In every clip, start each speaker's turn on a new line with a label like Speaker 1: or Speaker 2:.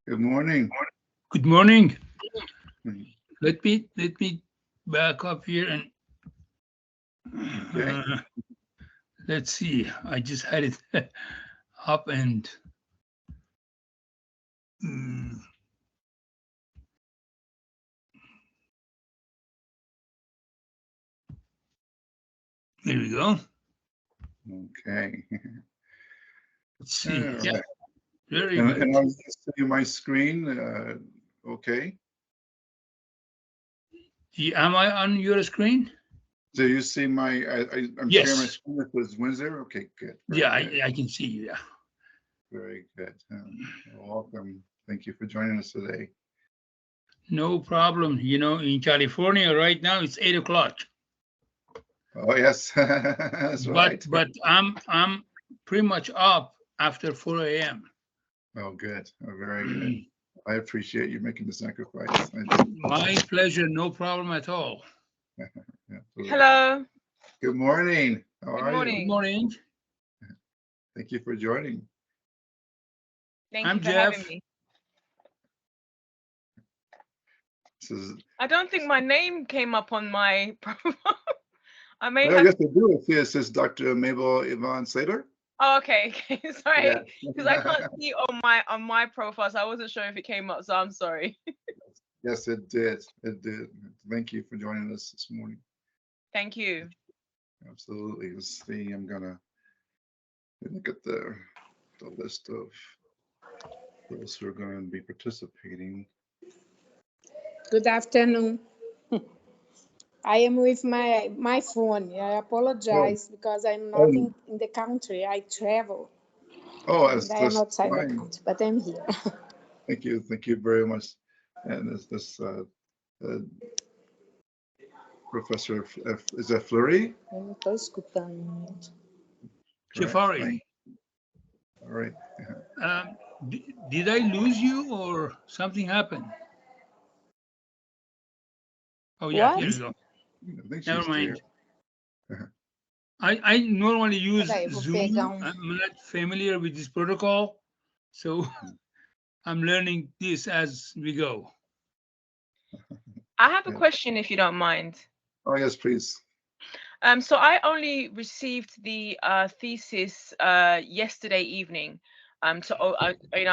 Speaker 1: Good morning.
Speaker 2: Good morning.
Speaker 1: Mhm.
Speaker 2: Let me back up here and
Speaker 1: Okay.
Speaker 2: uh, let's see. I just had it up and mm, there we go.
Speaker 1: Okay.
Speaker 2: Let's
Speaker 1: All
Speaker 2: see. Yeah,
Speaker 1: right.
Speaker 2: very
Speaker 1: And
Speaker 2: good.
Speaker 1: I was seeing my screen. Okay.
Speaker 2: Am I on your screen?
Speaker 1: So you see I'm sharing my
Speaker 2: Yes.
Speaker 1: screen with this Windsor. Okay, good.
Speaker 2: Yeah,
Speaker 1: Very good.
Speaker 2: I can see you. Yeah.
Speaker 1: Very good. Welcome. Thank you for joining us today.
Speaker 2: No problem. In California right now it's 8 o'clock.
Speaker 1: Oh, yes. That's
Speaker 2: But
Speaker 1: right.
Speaker 2: but I'm pretty much up after 4 a.m.
Speaker 1: Oh, good. Oh, very good. I appreciate you making the sacrifice. I do.
Speaker 2: My pleasure. No problem at all.
Speaker 1: Absolutely.
Speaker 3: Hello,
Speaker 1: Good morning. How
Speaker 3: good
Speaker 1: are you?
Speaker 2: Good
Speaker 3: morning.
Speaker 2: morning.
Speaker 1: Thank you for joining.
Speaker 3: Thank
Speaker 2: I'm
Speaker 3: you for having
Speaker 2: Jeff.
Speaker 3: me.
Speaker 1: This is,
Speaker 3: I don't think my name came up on my profile. I may
Speaker 1: well, I
Speaker 3: have.
Speaker 1: guess I do. It says Dr. Mabel Yvonne Slater.
Speaker 3: Oh, okay, okay.
Speaker 1: Yeah.
Speaker 3: Sorry, because I can't see on my profile, so I wasn't sure if it came up. So I'm sorry.
Speaker 1: Yes, it did. It did. Thank you for joining us this morning.
Speaker 3: Thank you.
Speaker 1: Absolutely. Let's see. I'm gonna look at the list of those who are going to be participating.
Speaker 4: Good afternoon. I am with my phone. I
Speaker 1: Oh,
Speaker 4: apologize because I'm not
Speaker 1: oh,
Speaker 4: in the country. I travel
Speaker 1: oh,
Speaker 4: and I am
Speaker 1: that's
Speaker 4: outside the
Speaker 1: fine.
Speaker 4: country, but I'm here.
Speaker 1: Thank you. Thank you very much. And uh, Professor, is that Fleury?
Speaker 4: Eu não estou escutando muito.
Speaker 1: Correct.
Speaker 2: Jafari.
Speaker 1: All right.
Speaker 2: Did I lose you or something happened? Oh yeah, here
Speaker 4: What?
Speaker 2: we go.
Speaker 1: I think
Speaker 2: Never
Speaker 1: she's there.
Speaker 2: mind. I normally use
Speaker 4: Peraí, eu vou
Speaker 2: Zoom.
Speaker 4: pegar
Speaker 2: I'm not familiar with this protocol, so I'm learning this as we go.
Speaker 3: I have a
Speaker 1: Yeah.
Speaker 3: question, if you don't mind.
Speaker 1: Oh, yes, please.
Speaker 3: So I only received the thesis yesterday evening. I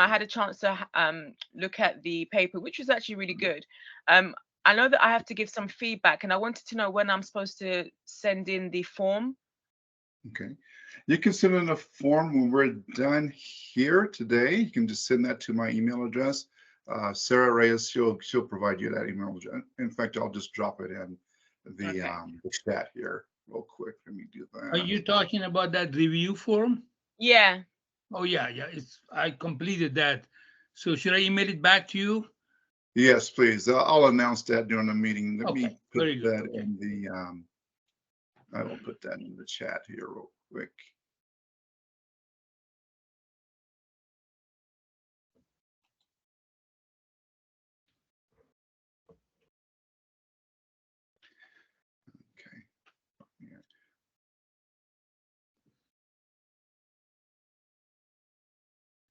Speaker 3: had a chance to look at the paper, which was actually really good. I know that I have to give some feedback, and I wanted to know when I'm supposed to send in the form.
Speaker 1: Okay. You can send in a form when we're done here today. You can just send that to my email address. Sarah Reyes, she'll provide you that email address. In fact, I'll just drop it in the chat here real quick. Let me do that.
Speaker 2: Are you talking about that review form?
Speaker 3: Yeah.
Speaker 2: Oh yeah. I completed that. So should I email it back to you?
Speaker 1: Yes, please. I'll announce that during the meeting. Let me put
Speaker 2: very good.
Speaker 1: that in the. I will put that in the chat here real quick. Okay. Yeah.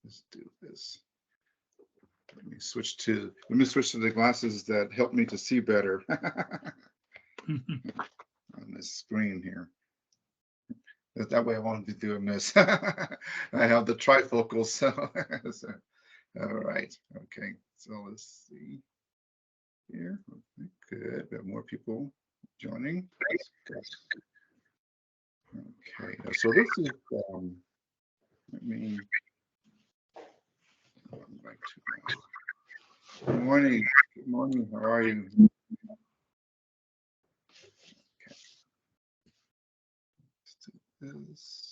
Speaker 1: Let's do this. Let me switch to the glasses that help me to see better on this screen here. That way I won't be doing this. I have the trifocals, so, all right. Okay, so let's see here. Okay, good. We have more people joining. Okay, so this is let me go back to good morning. Good morning. How are you? Okay. Let's do this.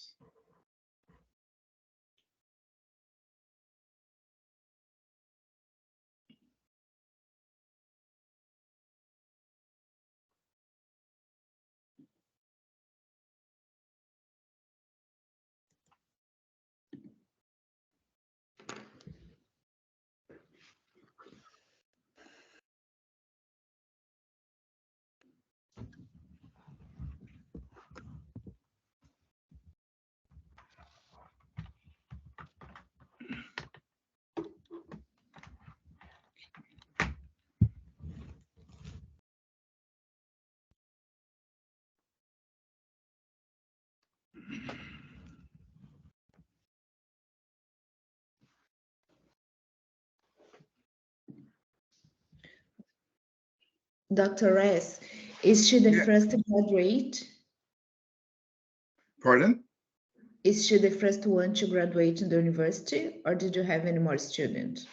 Speaker 5: Dr. S, is she the
Speaker 1: Yeah.
Speaker 5: first graduate?
Speaker 1: Pardon?
Speaker 5: Is she the first one to graduate in the university, or did you have any more students?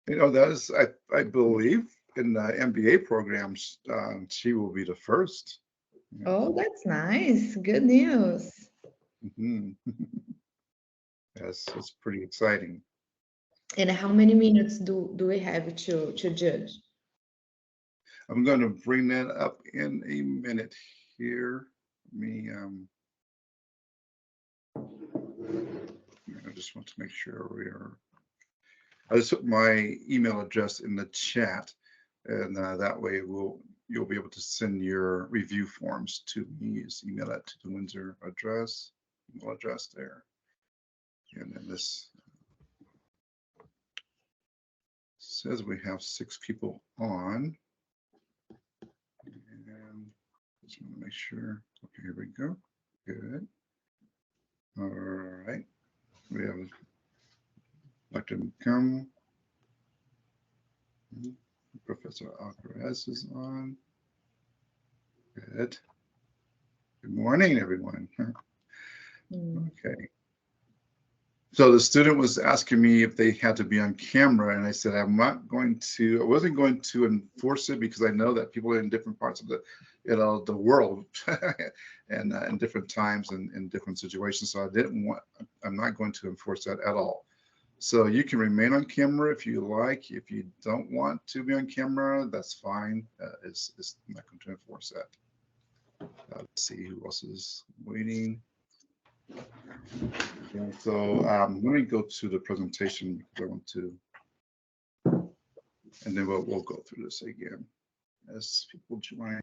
Speaker 1: You know, that is, I believe in the MBA programs, she will be the first. Yeah.
Speaker 5: Oh, that's nice. Good news.
Speaker 1: Mhm. Yes, it's pretty exciting.
Speaker 5: And how many minutes do we have to judge?
Speaker 1: I'm going to bring that up in a minute here. Let me, I just want to make sure we are. I just put my email address in the chat, and that way you'll be able to send your review forms to me. Just email that to the Windsor address, email address there. And then this says we have 6 people on. And just want to make sure. Okay, here we go. Good. All right. We have Dr. McCum. Professor Alcaraz is on. Good. Good morning, everyone. Okay. So the student was asking me if they had to be on camera, and I said I wasn't going to enforce it because I know that people are in different parts of the world and in different times and in different situations. So I'm not going to enforce that at all. So you can remain on camera if you like. If you don't want to be on camera, that's fine. It's not going to enforce that. Let's see who else is waiting. Yeah, so let me go to the presentation because I want to, and then we'll go through this again as people join.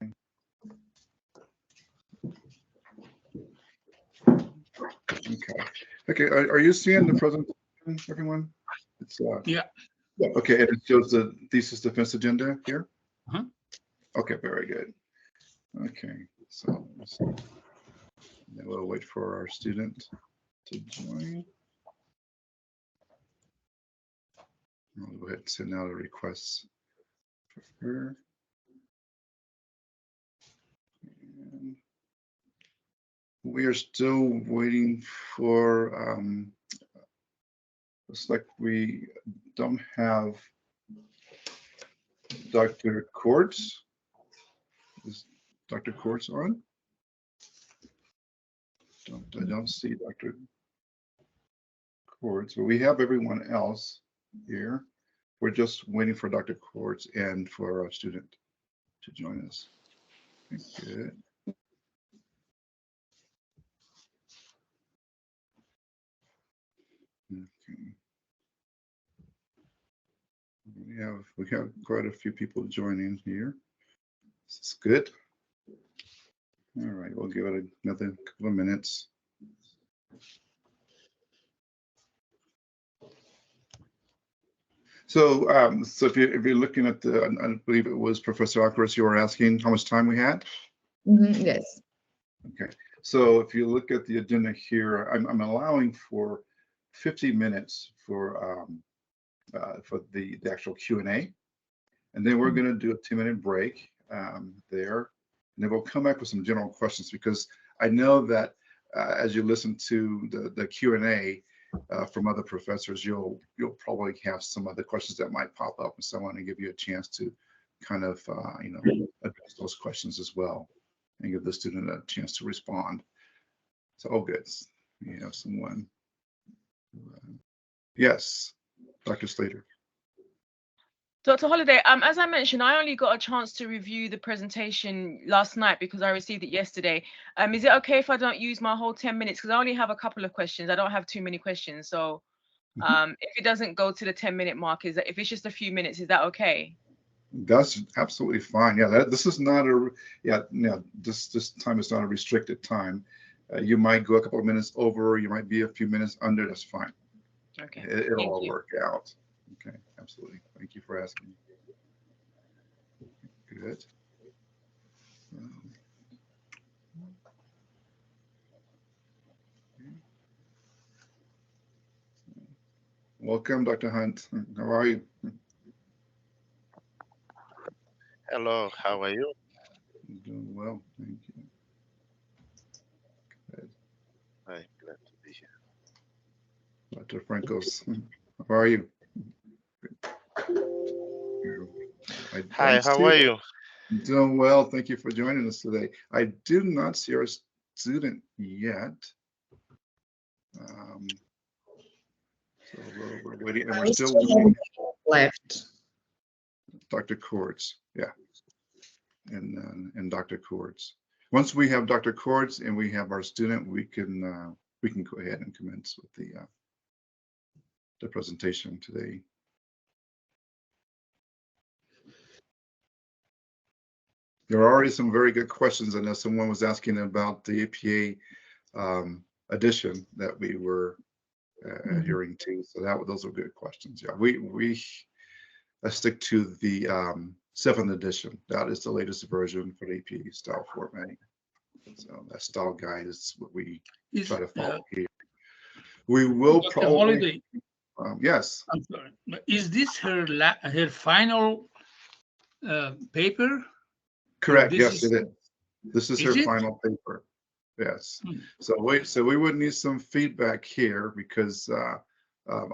Speaker 1: Okay. Are you seeing the presentation, everyone? It's
Speaker 2: Yeah.
Speaker 1: okay. And it shows the thesis defense agenda here.
Speaker 2: Uh-huh.
Speaker 1: Okay, very good. Okay, so then we'll wait for our student to join. I'll go ahead and send out a request for her. And we are still waiting for, looks like we don't have Dr. Quartz. Is Dr. Quartz on? I don't see Dr. Quartz, but we have everyone else here. We're just waiting for Dr. Quartz and for our student to join us. Okay, good. Okay. We have quite a few people joining here. This is good. All right, we'll give it another couple of minutes. So, so if you're looking at the, I believe it was Professor Akras, you were asking how much time we had.
Speaker 5: Yes.
Speaker 1: Okay, so if you look at the agenda here, I'm allowing for 50 minutes for the actual Q&A, and then we're going to do a 2-minute break there, and then we'll come back with some general questions because I know that as you listen to the Q&A from other professors, you'll probably have some other questions that might pop up, and so I want to give you a chance to kind of address those questions as well and give the student a chance to respond. So, oh, good. We have someone. Yes, Dr. Slater.
Speaker 3: Dr. Holiday, as I mentioned, I only got a chance to review the presentation last night because I received it yesterday. Is it okay if I don't use my whole 10 minutes? Because I only have a couple of questions. I don't have too many questions. So if it doesn't go to the 10-minute mark, if it's just a few minutes, is that okay?
Speaker 1: That's absolutely fine. Yeah, this is not this time is not a restricted time. You might go a couple of minutes over, you might be a few minutes under, that's fine.
Speaker 3: Okay.
Speaker 1: It'll all work out. Okay, absolutely. Thank you for asking. Good. Welcome, Dr. Hunt. How are you?
Speaker 6: Hello, how are you?
Speaker 1: I'm doing well, thank you.
Speaker 6: Hi, glad to be here.
Speaker 1: Dr. Francos, how are you? I
Speaker 6: Hi,
Speaker 1: don't
Speaker 6: how
Speaker 1: see
Speaker 6: are
Speaker 1: it.
Speaker 6: you?
Speaker 1: Doing well. Thank you for joining us today. I do not see our student yet. So we're waiting, and we're
Speaker 5: We
Speaker 1: still
Speaker 5: still have
Speaker 1: waiting.
Speaker 5: left.
Speaker 1: Dr. Cords, yeah, and Dr. Cords. Once we have Dr. Cords and we have our student, we can go ahead and commence with the presentation today. There are already some very good questions. I know someone was asking about the APA edition that we were adhering to. So those are good questions. Yeah, we stick to the 7th edition. That is the latest version for the APA style formatting. So that style guide is what we try to follow here. We will
Speaker 2: Dr.
Speaker 1: probably.
Speaker 2: Holiday,
Speaker 1: Yes.
Speaker 2: I'm sorry. But is this her final paper?
Speaker 1: Correct.
Speaker 2: This
Speaker 1: Yes,
Speaker 2: is-
Speaker 1: it is. This is her
Speaker 2: it?
Speaker 1: final paper. Yes.
Speaker 2: Hmm.
Speaker 1: So we would need some feedback here because, of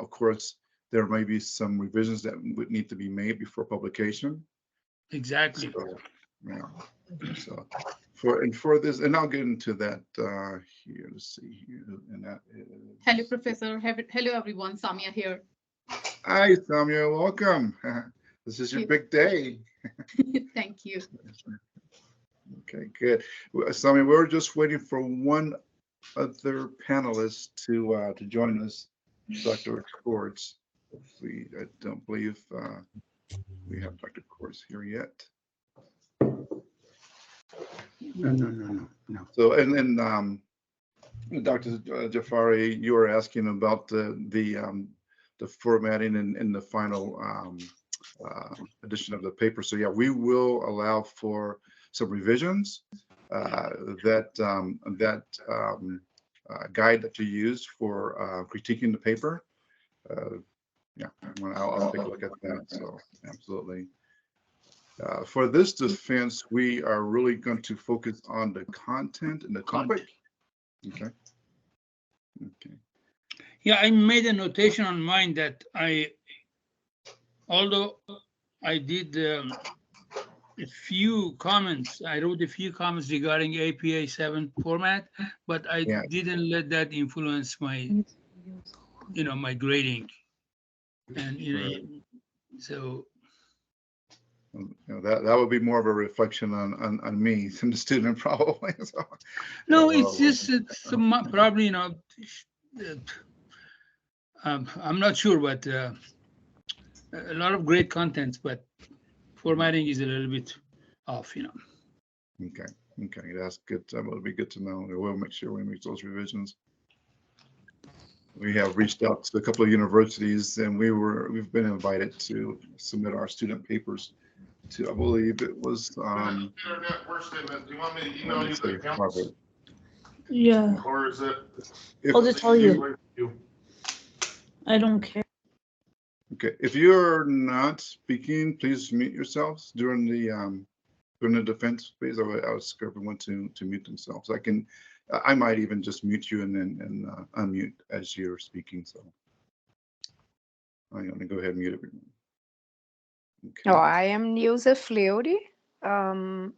Speaker 1: course, there may be some revisions that would need to be made before publication.
Speaker 2: Exactly.
Speaker 1: So, yeah. So for this, and I'll get into that here. Let's see here, and that is.
Speaker 7: Hello, Professor. Hello, everyone. Samya here.
Speaker 1: Hi, Samya. Welcome. This is your big day.
Speaker 7: Thank you.
Speaker 1: Okay, good. Samya, we're just waiting for one other panelist to join us, Dr. Cords. I don't believe we have Dr. Cords here yet.
Speaker 2: No.
Speaker 1: So, and then Dr. Jafari, you were asking about the formatting and the final edition of the paper. So yeah, we will allow for some revisions that guide that you use for critiquing the paper. Yeah, I'll take a look at that. So absolutely. For this defense, we are really going to focus on the content and the topic. Okay. Okay.
Speaker 2: Yeah, I made a notation on mine that although I did a few comments, I wrote a few comments regarding APA 7 format, but I didn't let that influence my, my grading. And, so.
Speaker 1: That would be more of a reflection on me than the student probably. So,
Speaker 2: no, it's just probably, I'm not sure, but a lot of great contents, but formatting is a little bit off,
Speaker 1: Okay, that's good. That would be good to know. We'll make sure we make those revisions. We have reached out to a couple of universities, and we've been invited to submit our student papers to, I believe it was.
Speaker 8: Internet work statement. Do you want me to email you the accounts?
Speaker 9: Yeah,
Speaker 8: Or is it?
Speaker 9: I'll just tell you. I don't care.
Speaker 1: Okay, if you're not speaking, please mute yourselves during the defense phase. I would ask everyone to mute themselves. I might even just mute you and then unmute as you're speaking. So I'm going to go ahead and mute everyone. Okay.
Speaker 4: Oh, I am Nilza Fleury. I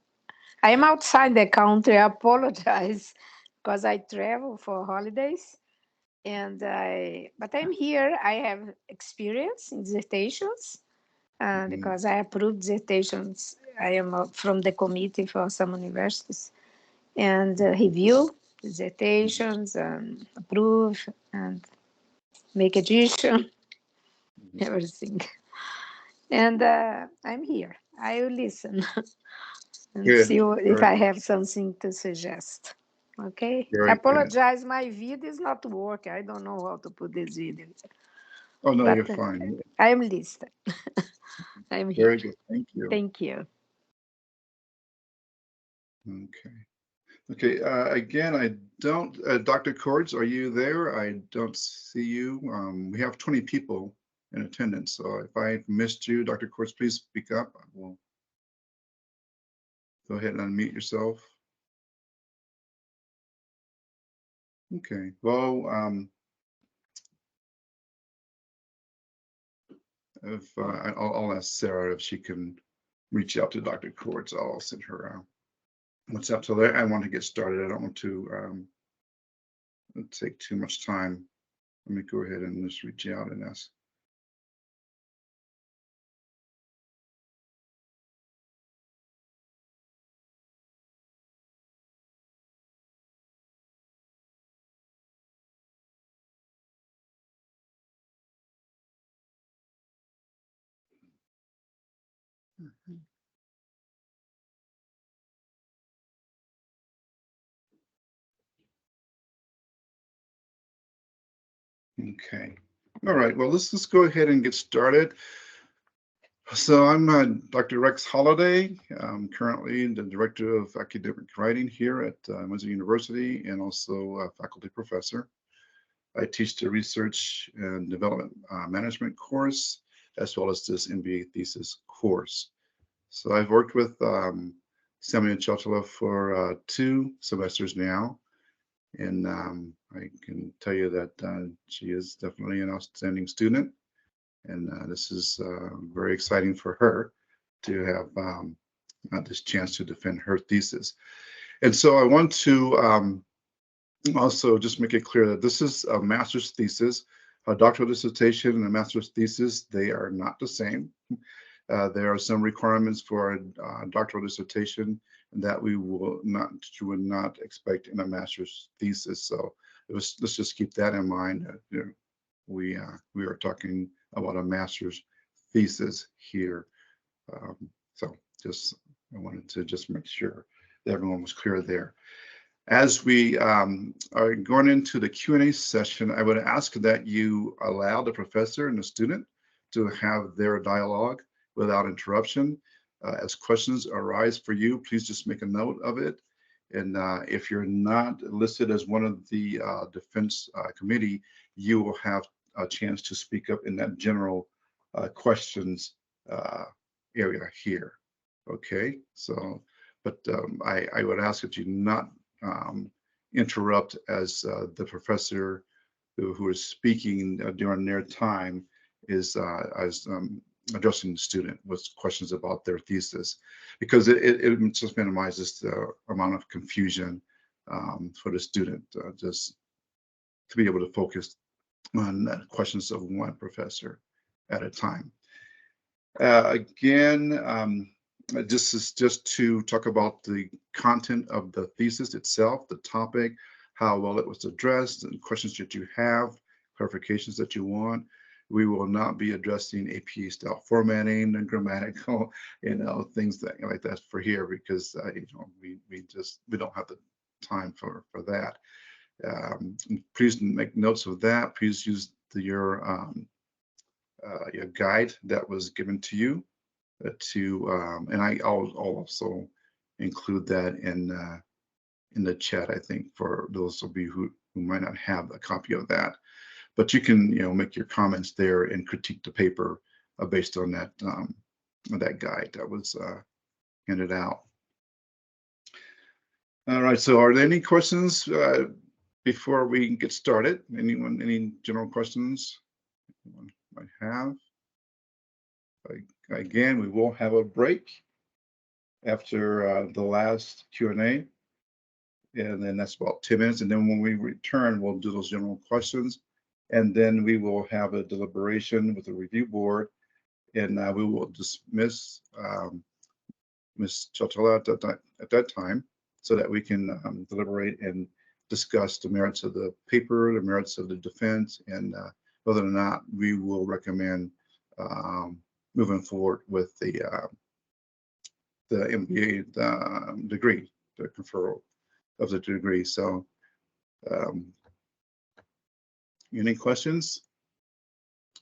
Speaker 4: am outside the country. I apologize because I travel for holidays, but I'm here. I have experience in dissertations because I approve dissertations. I am from the committee for some universities and review dissertations and approve and make addition, everything. And I'm here. I will listen and
Speaker 1: Good.
Speaker 4: see if
Speaker 1: Very
Speaker 4: I have something to suggest. Okay.
Speaker 1: Very
Speaker 4: I apologize. My video is not working. I don't know how to put this video.
Speaker 1: Oh no,
Speaker 4: But
Speaker 1: you're fine.
Speaker 4: I am listening. I'm here.
Speaker 1: Very good. Thank you.
Speaker 4: Thank you.
Speaker 1: Okay. Okay. Again, I don't. Dr. Cords, are you there? I don't see you. We have 20 people in attendance, so if I missed you, Dr. Cords, please speak up. Go ahead and unmute yourself. Okay, well, if I'll ask Sarah if she can reach out to Dr. Courts. I'll send her what's up. So I want to get started. I don't want to take too much time. Let me go ahead and just reach out and ask. Okay. All right. Well, let's go ahead and get started. So I'm Dr. Rex Holliday. I'm currently the Director of Academic Writing here at Windsor University and also a faculty professor. I teach the Research and Development Management course, as well as this MBA thesis course. So I've worked with Samya Choutala for 2 semesters now. And I can tell you that she is definitely an outstanding student. And this is very exciting for her to have this chance to defend her thesis. And so I want to also just make it clear that this is a master's thesis. A doctoral dissertation and a master's thesis, they are not the same. There are some requirements for a doctoral dissertation that you would not expect in a master's thesis. So let's just keep that in mind. We are talking about a master's thesis here. So I wanted to just make sure that everyone was clear there. As we are going into the Q&A session, I would ask that you allow the professor and the student to have their dialogue without interruption. As questions arise for you, please just make a note of it. And if you're not listed as one of the defense committee, you will have a chance to speak up in that general questions area here. Okay, so, but I would ask that you not interrupt as the professor who is speaking during their time is addressing the student with questions about their thesis, because it just minimizes the amount of confusion for the student, just to be able to focus on questions of one professor at a time. Again, this is just to talk about the content of the thesis itself, the topic, how well it was addressed, and questions that you have, clarifications that you want. We will not be addressing APA style formatting and grammatical, things like that for here, because we don't have the time for that. Please make notes of that. Please use your guide that was given to you and I'll also include that in the chat, I think, for those of you who might not have a copy of that. But you can make your comments there and critique the paper based on that guide that was handed out. All right, so are there any questions before we get started? Any general questions anyone might have? Again, we will have a break after the last Q&A, and then that's about 10 minutes. And then when we return, we'll do those general questions, and then we will have a deliberation with the review board, and we will dismiss Ms. Choutala at that time, so that we can deliberate and discuss the merits of the paper, the merits of the defense, and whether or not we will recommend moving forward with the MBA degree, the conferral of the degree. So any questions?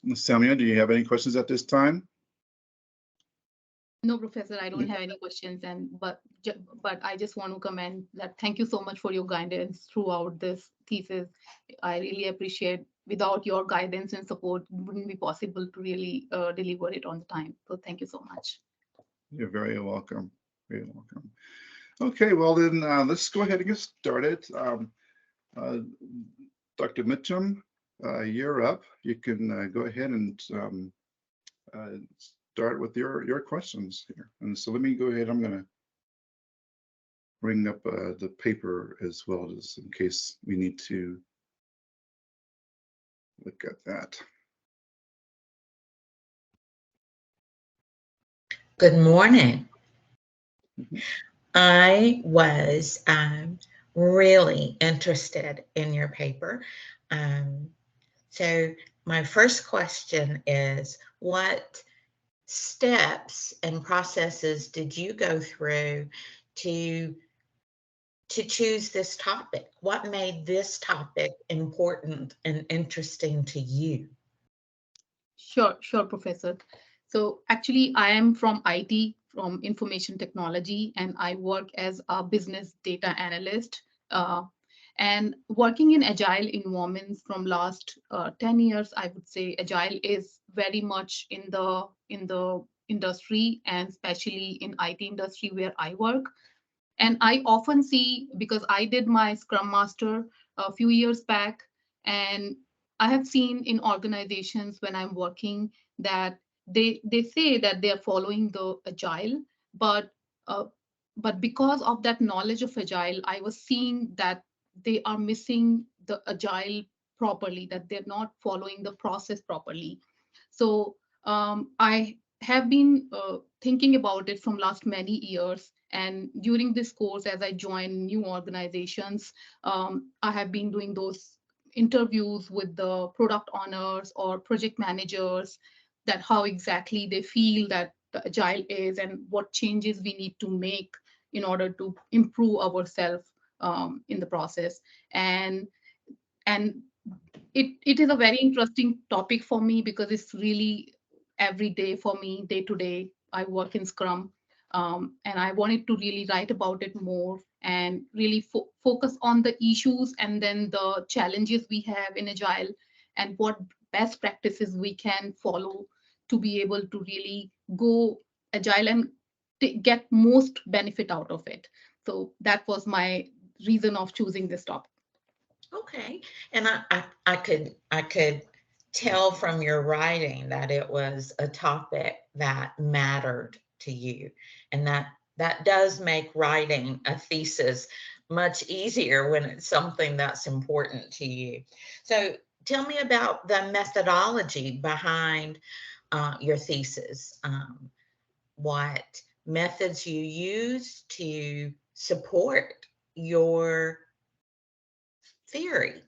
Speaker 1: Samya, do you have any questions at this time?
Speaker 7: No, Professor, I don't have any questions, but I just want to comment that thank you so much for your guidance throughout this thesis. I really appreciate. Without your guidance and support, it wouldn't be possible to really deliver it on time. So thank you so much.
Speaker 1: You're very welcome. You're welcome. Okay, well then let's go ahead and get started. Dr. Mitchum, you're up. You can go ahead and start with your questions here. And so let me go ahead. I'm going to bring up the paper as well, just in case we need to look at that.
Speaker 9: Good morning. I was really interested in your paper. So my first question is, what steps and processes did you go through to choose this topic? What made this topic important and interesting to you?
Speaker 7: Sure, Professor. So actually, I am from IT, from information technology, and I work as a business data analyst. And working in agile environments from last 10 years, I would say agile is very much in the industry, and especially in IT industry where I work. And I often see, because I did my Scrum Master a few years back, and I have seen in organizations when I'm working that they say that they are following the agile, but uh, but because of that knowledge of agile, I was seeing that they are missing the agile properly, that they're not following the process properly. So I have been thinking about it from last many years. And during this course, as I join new organizations, I have been doing those interviews with the product owners or project managers, that how exactly they feel that the agile is and what changes we need to make in order to improve ourselves in the process. And it is a very interesting topic for me, because it's really every day for me, day to day. I work in Scrum, and I wanted to really write about it more and really focus on the issues and then the challenges we have in Agile, and what best practices we can follow to be able to really go Agile and get most benefit out of it. So that was my reason of choosing this topic.
Speaker 9: Okay, and I could tell from your writing that it was a topic that mattered to you, and that does make writing a thesis much easier when it's something that's important to you. So tell me about the methodology behind your thesis. What methods you use to support your theory?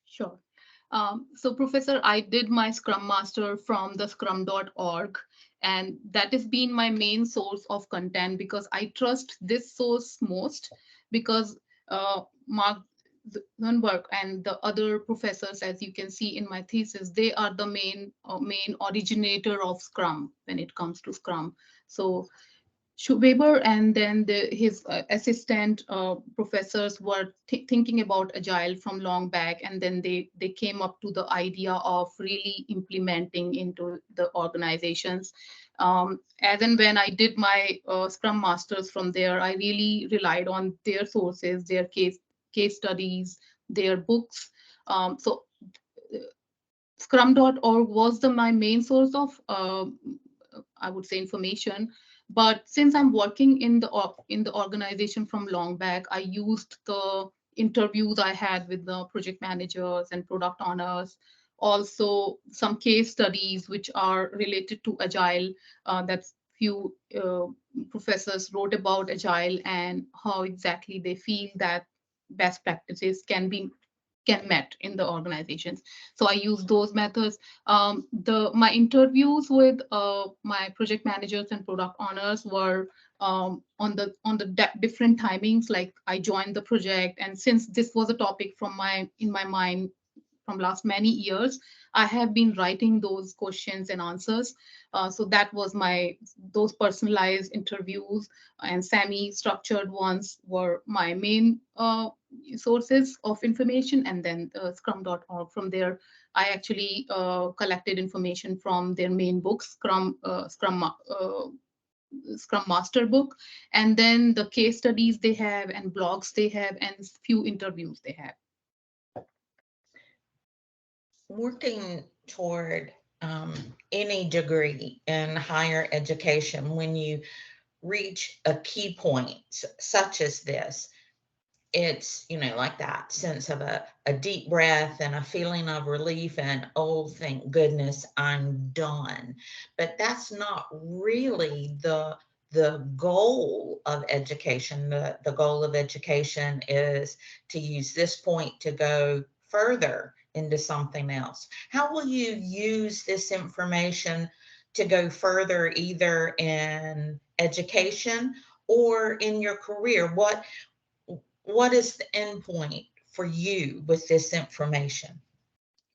Speaker 7: Sure. So Professor, I did my Scrum Master from the scrum.org, and that has been my main source of content, because I trust this source most, because Mark Zuckerberg and the other professors, as you can see in my thesis, they are the main originator of Scrum when it comes to Scrum. So Weber and then his assistant professors were thinking about Agile from long back, and then they came up to the idea of really implementing into the organizations. As and when I did my Scrum Masters from there, I really relied on their sources, their case studies, their books. So Scrum.org was my main source of, I would say, information. But since I'm working in the organization from long back, I used the interviews I had with the project managers and product owners, also some case studies which are related to Agile. That few professors wrote about Agile and how exactly they feel that best practices can met in the organizations. So I use those methods. My interviews with my project managers and product owners were on the different timings. Like I joined the project, and since this was a topic in my mind from last many years, I have been writing those questions and answers. So that was those personalized interviews, and semi-structured ones were my main sources of information. And then scrum.org. From there, I actually collected information from their main books, Scrum Scrum Master book, and then the case studies they have and blogs they have and few interviews they have.
Speaker 9: Working toward any degree in higher education, when you reach a key point such as this, it's, like that sense of a deep breath and a feeling of relief and, oh, thank goodness I'm done. But that's not really the goal of education. The goal of education is to use this point to go further into something else. How will you use this information to go further, either in education or in your career? What is the end point for you with this information?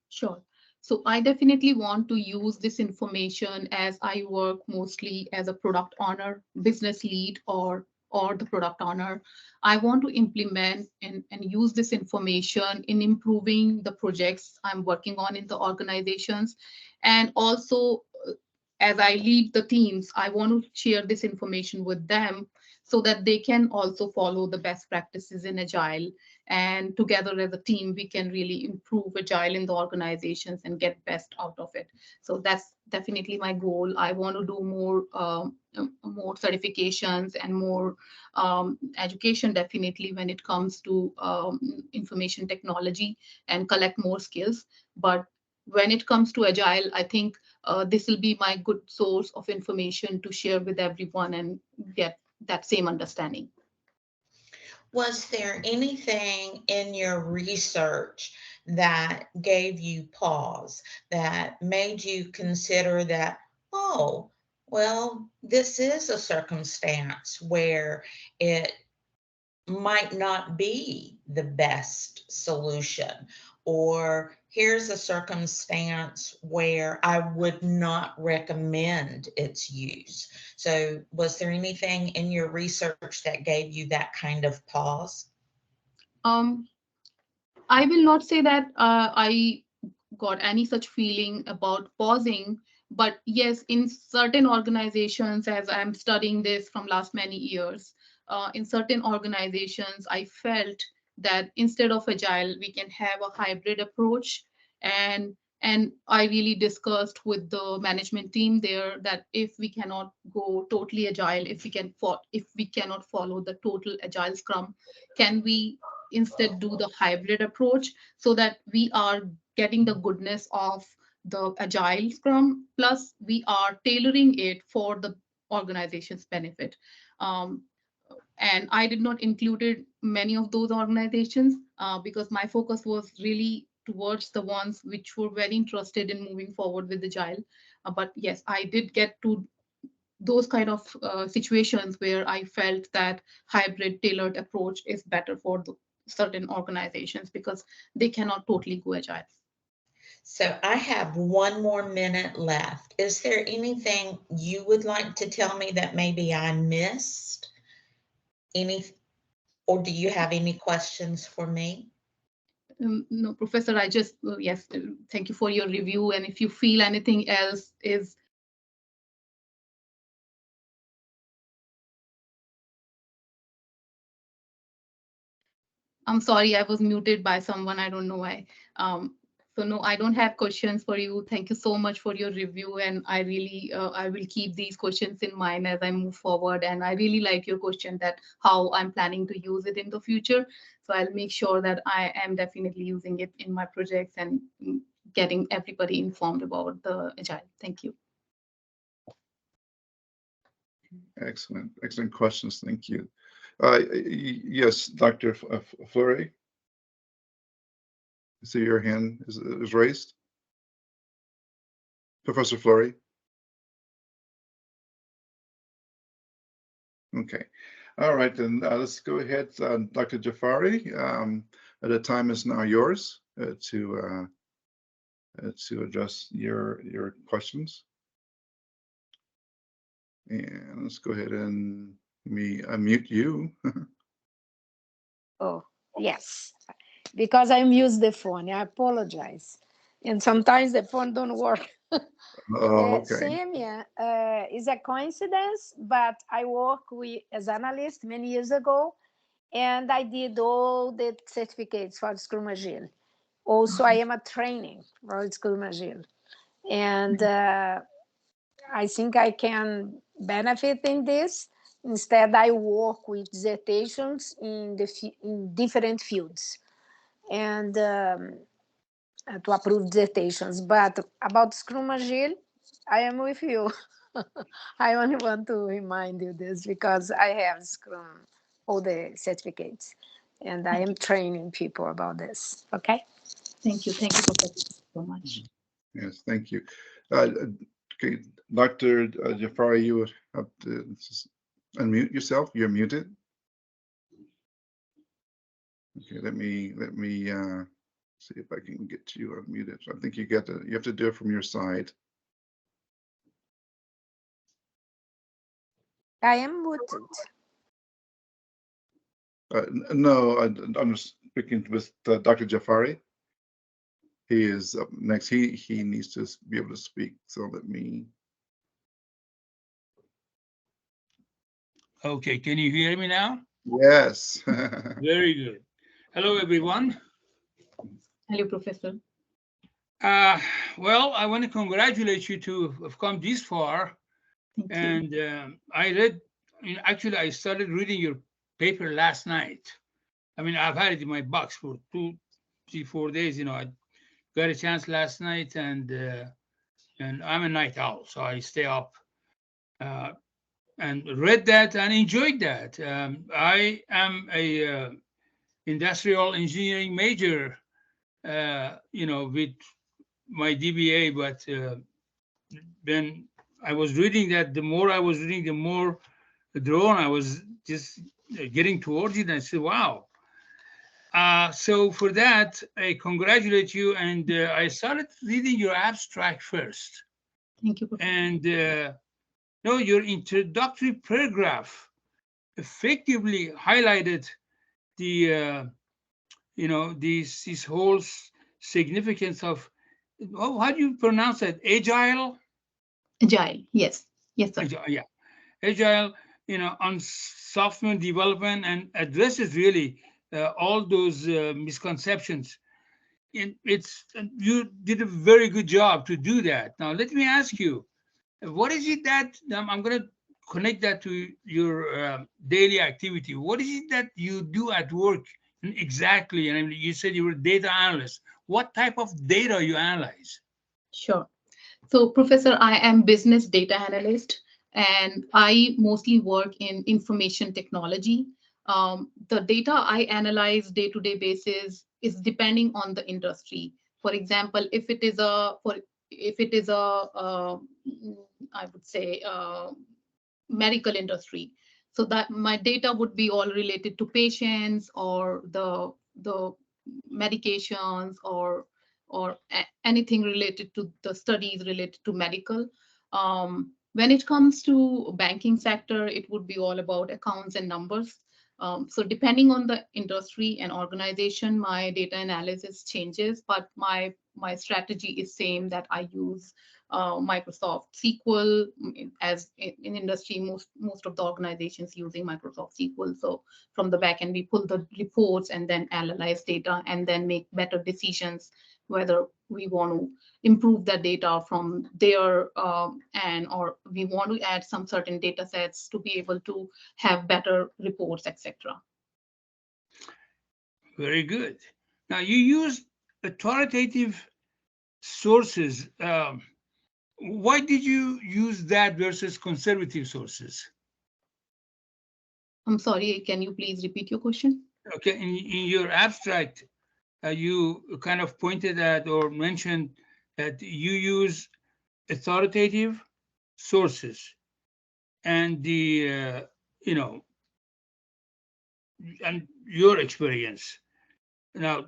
Speaker 7: Sure. So I definitely want to use this information as I work mostly as a product owner, business lead, or the product owner. I want to implement and use this information in improving the projects I'm working on in the organizations. And also, as I lead the teams, I want to share this information with them so that they can also follow the best practices in Agile. And together as a team, we can really improve Agile in the organizations and get best out of it. So that's definitely my goal. I want to do more certifications and more education, definitely, when it comes to information technology, and collect more skills. But when it comes to Agile, I think this will be my good source of information to share with everyone and get that same understanding.
Speaker 9: Was there anything in your research that gave you pause, that made you consider that, oh, well, this is a circumstance where it might not be the best solution, or here's a circumstance where I would not recommend its use? So was there anything in your research that gave you that kind of pause?
Speaker 7: I will not say that I got any such feeling about pausing, but yes, in certain organizations, as I'm studying this from last many years, in certain organizations, I felt that instead of Agile, we can have a hybrid approach. And I really discussed with the management team there that if we cannot go totally Agile, if we cannot follow the total Agile Scrum, can we instead do the hybrid approach, so that we are getting the goodness of the Agile Scrum, plus we are tailoring it for the organization's benefit. And I did not include many of those organizations because my focus was really towards the ones which were very interested in moving forward with Agile. But yes, I did get to those kind of situations where I felt that hybrid tailored approach is better for the certain organizations because they cannot totally go Agile.
Speaker 9: So I have 1 more minute left. Is there anything you would like to tell me that maybe I missed? Or do you have any questions for me?
Speaker 7: No, Professor, I just, yes, thank you for your review. And if you feel anything else is I'm sorry, I was muted by someone. I don't know why. So no, I don't have questions for you. Thank you so much for your review. And I really, I will keep these questions in mind as I move forward. And I really like your question that how I'm planning to use it in the future. So I'll make sure that I am definitely using it in my projects and getting everybody informed about the Agile. Thank you.
Speaker 1: Excellent, excellent questions. Thank you. Yes, Dr. Fleury. I see your hand is raised. Professor Fleury. Okay. All right, then let's go ahead. Dr. Jafari, the time is now yours to address your questions. And let's go ahead and unmute you.
Speaker 4: Oh, yes, because I use the phone. I apologize. And sometimes the phone don't work.
Speaker 1: Oh, okay.
Speaker 4: Samya, is a coincidence, but I worked as analyst many years ago, and I did all the certificates for Scrum Agile. Also, I am a training for Scrum Agile, and I think I can benefit in this. Instead, I work with dissertations in different fields, and to approve dissertations. But about Scrum Agile, I am with you. I only want to remind you this because I have Scrum, all the certificates, and I am training people about this. Okay.
Speaker 7: Thank you. Thank you, Professor, so much.
Speaker 1: Yes, thank you. Okay, Dr. Jafari, you would have to unmute yourself. You're muted. Okay, let me see if I can get you unmuted. So I think you have to do it from your side.
Speaker 4: I am muted.
Speaker 1: No, I'm speaking with Dr. Jafari. He is up next. He needs to be able to speak. So let me.
Speaker 2: Okay, can you hear me now?
Speaker 1: Yes.
Speaker 2: Very good. Hello, everyone.
Speaker 7: Hello, Professor.
Speaker 2: Well, I want to congratulate you to have come this far.
Speaker 7: Thank
Speaker 2: And I read, actually, I started reading your paper last night. I mean, I've had it in my box for 2, 3, 4 days. I got a chance last night, and I'm a night owl, so I stay up and read that and enjoyed that. I am a industrial engineering major, with my DBA, but when I was reading that, the more I was reading, the more drawn I was just getting towards it. And I said, wow. So for that, I congratulate you. And I started reading your abstract first.
Speaker 7: Thank you, Professor.
Speaker 2: And your introductory paragraph effectively highlighted the, this whole significance of, how do you pronounce that? Agile?
Speaker 7: Agile, yes. Yes, sir.
Speaker 2: Agile, yeah. Agile, on software development, and addresses really all those misconceptions. And you did a very good job to do that. Now, let me ask you, what is it that I'm going to connect that to your daily activity? What is it that you do at work exactly? And I mean, you said you were a data analyst. What type of data you analyze?
Speaker 7: Sure. So, Professor, I am business data analyst, and I mostly work in information technology. The data I analyze day-to-day basis is depending on the industry. For example, if it is I would say medical industry, so that my data would be all related to patients or the medications or anything related to the studies related to medical. When it comes to banking sector, it would be all about accounts and numbers. So depending on the industry and organization, my data analysis changes, but my strategy is same, that I use Microsoft SQL. As in industry, most of the organizations using Microsoft SQL. So from the back end, we pull the reports and then analyze data and then make better decisions whether we want to improve the data from there or we want to add some certain data sets to be able to have better reports, etc.
Speaker 2: Very good. Now, you use authoritative sources. Why did you use that versus conservative sources?
Speaker 7: I'm sorry, can you please repeat your question?
Speaker 2: Okay, in your abstract, you kind of pointed at or mentioned that you use authoritative sources and the, and your experience. Now,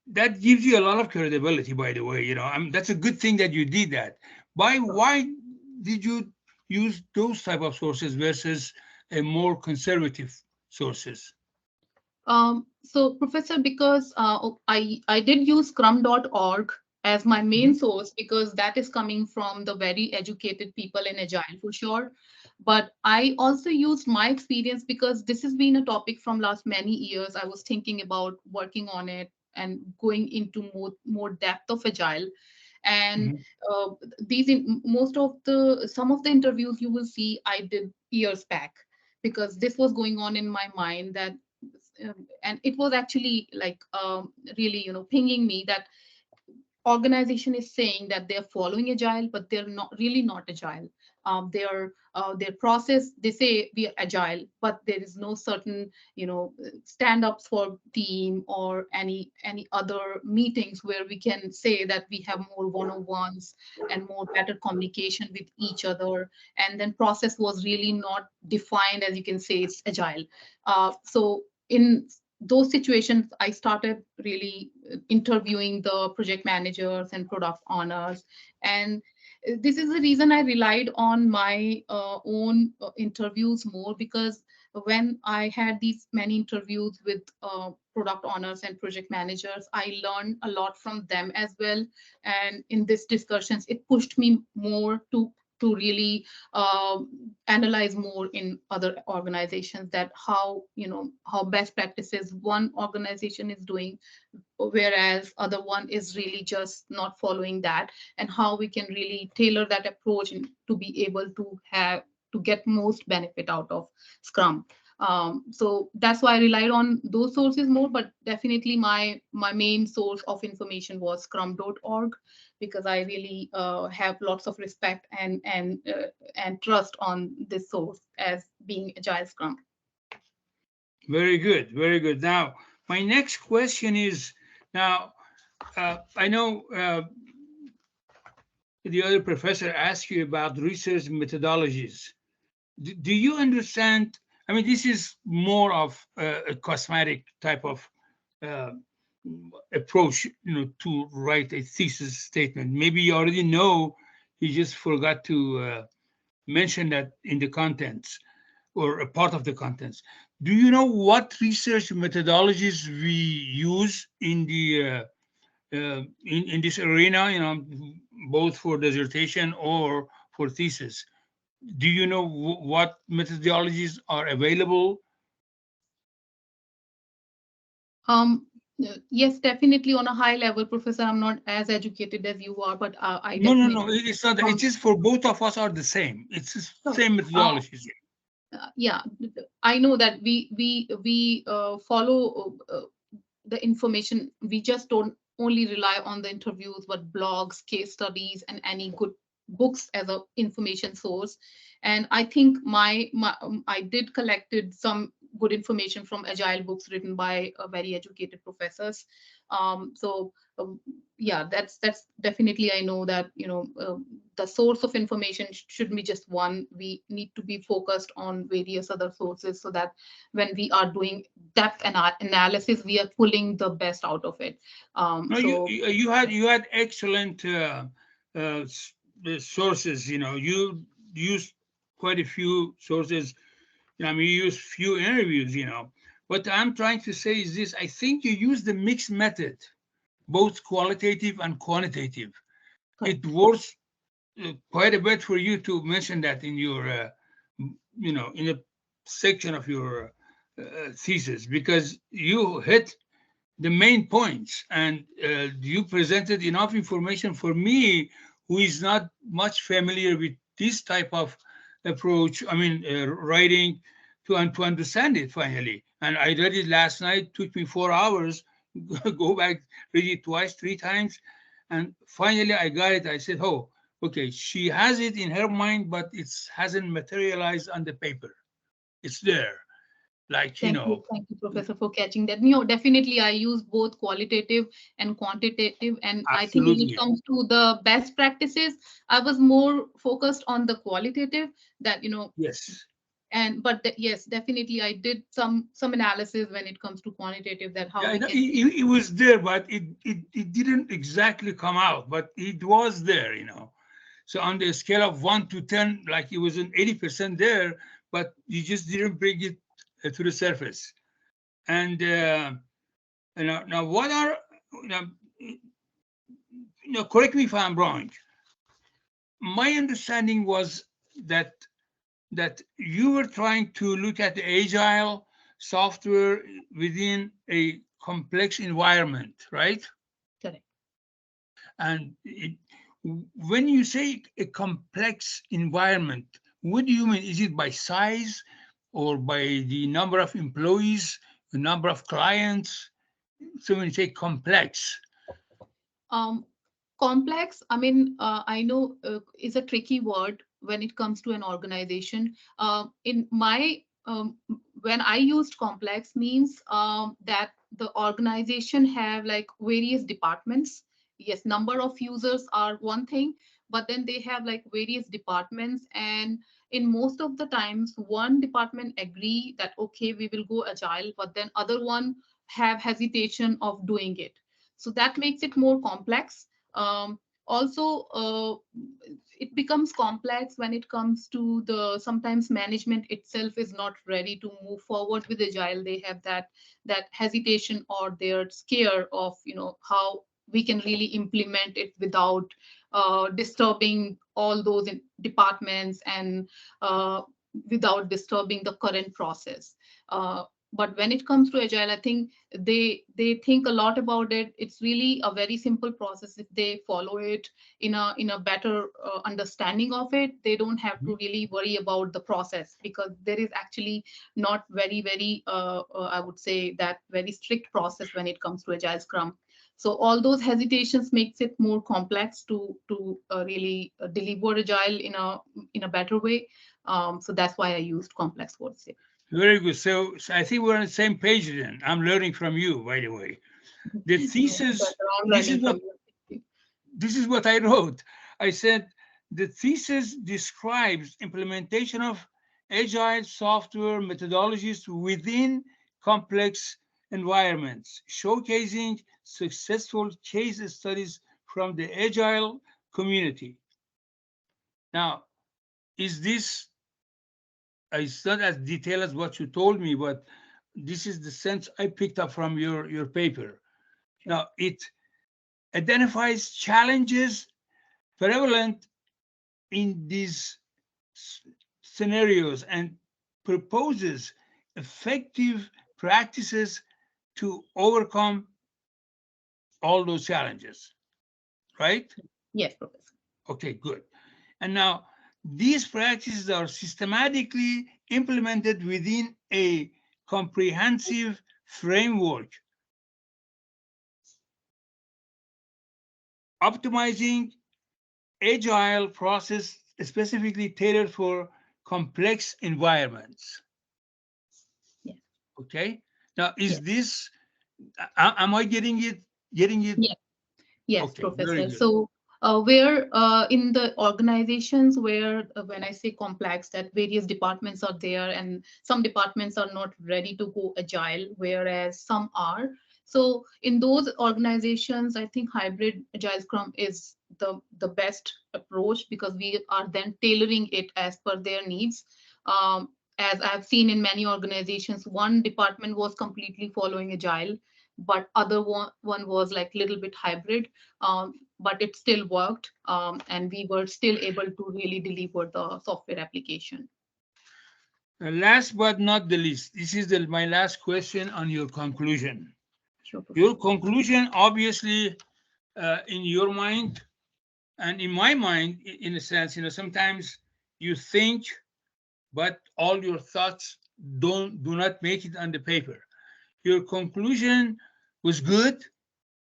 Speaker 2: that gives you a lot of credibility, by the way. That's a good thing that you did that. Why did you use those type of sources versus a more conservative sources?
Speaker 7: So, Professor, because I did use scrum.org as my main source, because that is coming from the very educated people in Agile for sure. But I also used my experience because this has been a topic from last many years. I was thinking about working on it and going into more depth of Agile. And some of the interviews you will see I did years back, because this was going on in my mind, that and it was actually like really, pinging me that organization is saying that they're following Agile, but they're not really not Agile. Their process, they say we are Agile, but there is no certain, stand-ups for team or any other meetings where we can say that we have more one-on-ones and more better communication with each other. And then process was really not defined, as you can say, it's Agile. So in those situations, I started really interviewing the project managers and product owners. And this is the reason I relied on my own interviews more, because when I had these many interviews with product owners and project managers, I learned a lot from them as well. And in these discussions, it pushed me more to really analyze more in other organizations, that how best practices one organization is doing, whereas other one is really just not following that, and how we can really tailor that approach to be able to get most benefit out of Scrum. So that's why I relied on those sources more, but definitely my main source of information was scrum.org, because I really have lots of respect and trust on this source as being Agile Scrum.
Speaker 2: Very good, very good. Now, my next question is, now, I know the other professor asked you about research methodologies. Do you understand? I mean, this is more of a cosmetic type of approach, to write a thesis statement. Maybe you already know, you just forgot to mention that in the contents or a part of the contents. Do you know what research methodologies we use in the in this arena, both for dissertation or for thesis? Do you know what methodologies are available?
Speaker 7: Yes, definitely on a high level, Professor. I'm not as educated as you are, but I
Speaker 2: No,
Speaker 7: definitely.
Speaker 2: it's not. It's just for both of us are the same. It's the same methodologies.
Speaker 7: Yeah, I know that we follow the information. We just don't only rely on the interviews, but blogs, case studies, and any good books as a information source. And I think I did collected some good information from Agile books written by very educated professors. Yeah, that's definitely, I know that the source of information shouldn't be just one. We need to be focused on various other sources, so that when we are doing depth analysis, we are pulling the best out of it.
Speaker 2: No,
Speaker 7: So
Speaker 2: you had excellent sources. You used quite a few sources. I mean, you used few interviews. What I'm trying to say is this: I think you use the mixed method, both qualitative and quantitative. It works quite a bit for you to mention that in your, in a section of your thesis, because you hit the main points, and you presented enough information for me, who is not much familiar with this type of approach. I mean, writing to understand it finally. And I read it last night. Took me 4 hours. Go back, read it twice, 3 times, and finally I got it. I said, "Oh, okay, she has it in her mind, but it hasn't materialized on the paper. It's there." Like,
Speaker 7: thank you, Professor, for catching that. Definitely I use both qualitative and quantitative. And
Speaker 2: absolutely.
Speaker 7: I think when it comes to the best practices, I was more focused on the qualitative, that,
Speaker 2: Yes.
Speaker 7: But yes, definitely I did some analysis when it comes to quantitative, that how we can.
Speaker 2: It was there, but it didn't exactly come out, but it was there, So on the scale of 1 to 10, like it was an 80% there, but you just didn't bring it to the surface. And now what are no, correct me if I'm wrong. My understanding was that you were trying to look at the agile software within a complex environment, right?
Speaker 7: Correct.
Speaker 2: And when you say a complex environment, what do you mean? Is it by size or by the number of employees, the number of clients? So when you say complex,
Speaker 7: Complex, I mean, I know is a tricky word when it comes to an organization. In my when I used complex means that the organization have like various departments. Yes, number of users are one thing, but then they have like various departments, and in most of the times one department agree that okay, we will go agile, but then other one have hesitation of doing it. So that makes it more complex. Also, it becomes complex when it comes to the sometimes management itself is not ready to move forward with agile. They have that hesitation, or they're scared of how we can really implement it without disturbing all those departments, and without disturbing the current process. But when it comes to agile, I think they think a lot about it. It's really a very simple process. If they follow it in a better understanding of it, they don't have to really worry about the process, because there is actually not very I would say that very strict process when it comes to agile scrum. So all those hesitations makes it more complex to really deliver agile in a better way. So that's why I used complex words here.
Speaker 2: very good. So I think we're on the same page then. I'm learning from you, by the way. The thesis, this is what I wrote. I said, the thesis describes implementation of agile software methodologies within complex environments, showcasing successful case studies from the agile community. Now, is this, it's not as detailed as what you told me, but this is the sense I picked up from your paper. Now, it identifies challenges prevalent in these scenarios and proposes effective practices to overcome all those challenges, right?
Speaker 7: Yes, Professor.
Speaker 2: Okay, good. And now these practices are systematically implemented within a comprehensive framework, optimizing agile process specifically tailored for complex environments.
Speaker 7: Yeah.
Speaker 2: Okay. Now, is this, am I getting it?
Speaker 7: Yeah. Yes,
Speaker 2: okay,
Speaker 7: Professor. So where in the organizations where when I say complex, that various departments are there, and some departments are not ready to go agile, whereas some are. So in those organizations, I think hybrid agile scrum is the best approach, because we are then tailoring it as per their needs. As I've seen in many organizations, one department was completely following agile, but other one was like little bit hybrid, but it still worked, and we were still able to really deliver the software application.
Speaker 2: Last but not the least, this is my last question on your conclusion.
Speaker 7: Sure,
Speaker 2: your conclusion, obviously, in your mind and in my mind, in a sense, sometimes you think, but all your thoughts do not make it on the paper. Your conclusion was good,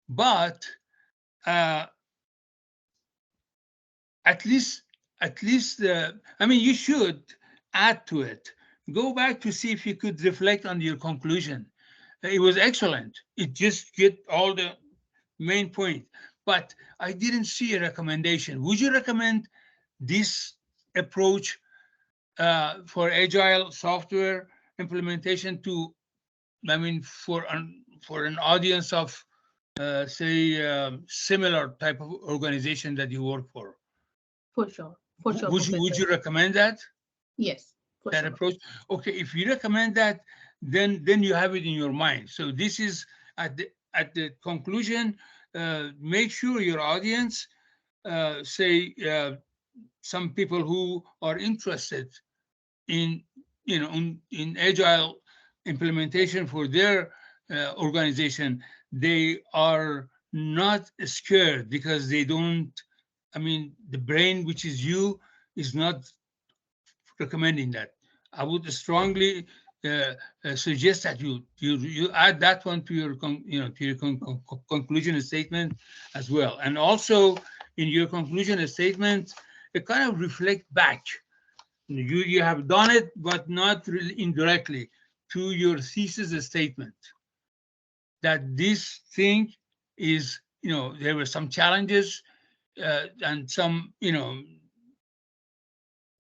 Speaker 2: but at least, I mean, you should add to it. Go back to see if you could reflect on your conclusion. It was excellent. It just get all the main point, but I didn't see a recommendation. Would you recommend this approach for agile software implementation to, I mean, for an audience of, say, similar type of organization that you work for?
Speaker 7: For sure. For sure.
Speaker 2: Would you recommend that?
Speaker 7: Yes.
Speaker 2: That
Speaker 7: sure.
Speaker 2: approach? Okay, if you recommend that, then you have it in your mind. So this is at the conclusion. make sure your audience, say, some people who are interested in, in agile implementation for their organization, they are not scared because they don't, I mean, the brain, which is you, is not recommending that. I would strongly suggest that you add that one to your conclusion statement as well, and also in your conclusion statement, it kind of reflect back. You have done it, but not really indirectly, to your thesis statement, that this thing is, there were some challenges and some,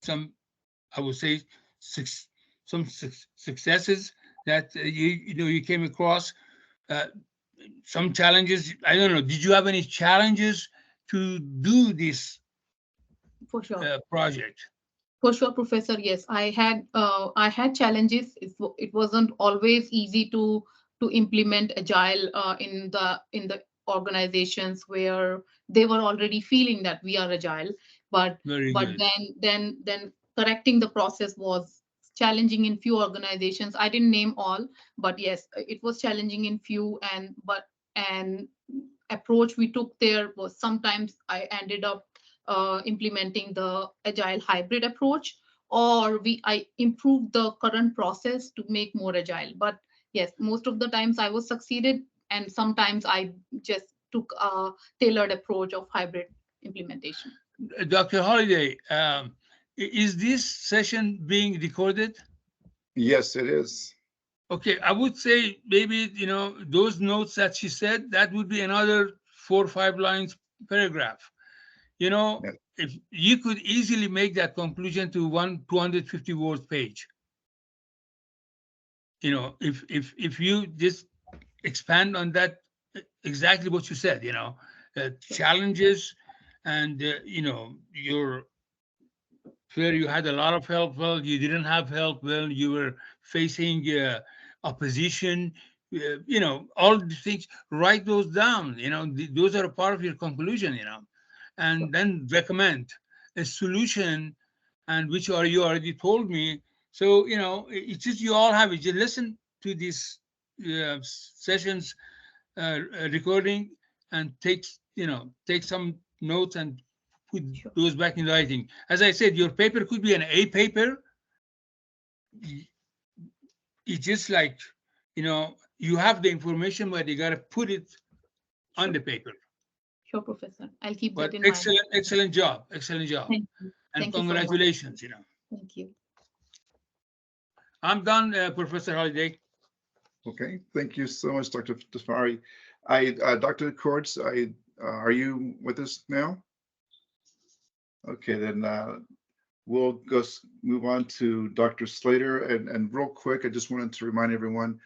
Speaker 2: some, I would say, some successes that you came across. Some challenges. I don't know. Did you have any challenges to do this
Speaker 7: For sure.
Speaker 2: Project?
Speaker 7: For sure, Professor. Yes, I had challenges. It wasn't always easy to implement agile in the organizations where they were already feeling that we are agile. But
Speaker 2: Very
Speaker 7: but
Speaker 2: good.
Speaker 7: then correcting the process was challenging in few organizations. I didn't name all, but yes, it was challenging in few. And approach we took there was, sometimes I ended up implementing the agile hybrid approach, or I improved the current process to make more agile. But yes, most of the times I was succeeded, and sometimes I just took a tailored approach of hybrid implementation.
Speaker 2: Dr. Holiday, is this session being recorded?
Speaker 1: Yes, it is.
Speaker 2: Okay, I would say maybe, those notes that she said, that would be another 4 or 5 lines paragraph.
Speaker 1: Yeah.
Speaker 2: If you could easily make that conclusion to 250 words page. If you just expand on that, exactly what you said, challenges, and where you had a lot of help, well, you didn't have help, well, you were facing opposition, all the things, write those down, those are a part of your conclusion, and then recommend a solution, and which you already told me. So, it's just, you all have it. You listen to these sessions recording, and take some notes and put those back in writing. As I said, your paper could be an A paper. It's just like, you have the information, but you got to put it on the paper.
Speaker 7: Sure, Professor. I'll keep
Speaker 2: But
Speaker 7: that in mind.
Speaker 2: excellent job. Excellent job.
Speaker 7: Thank you.
Speaker 2: And
Speaker 7: Thank you so much.
Speaker 2: congratulations,
Speaker 7: Thank you.
Speaker 2: I'm done, Professor Holiday.
Speaker 1: Okay, thank you so much, Dr. Tafari. Dr. Kortz, are you with us now? Okay, then we'll go move on to Dr. Slater. And real quick, I just wanted to remind everyone,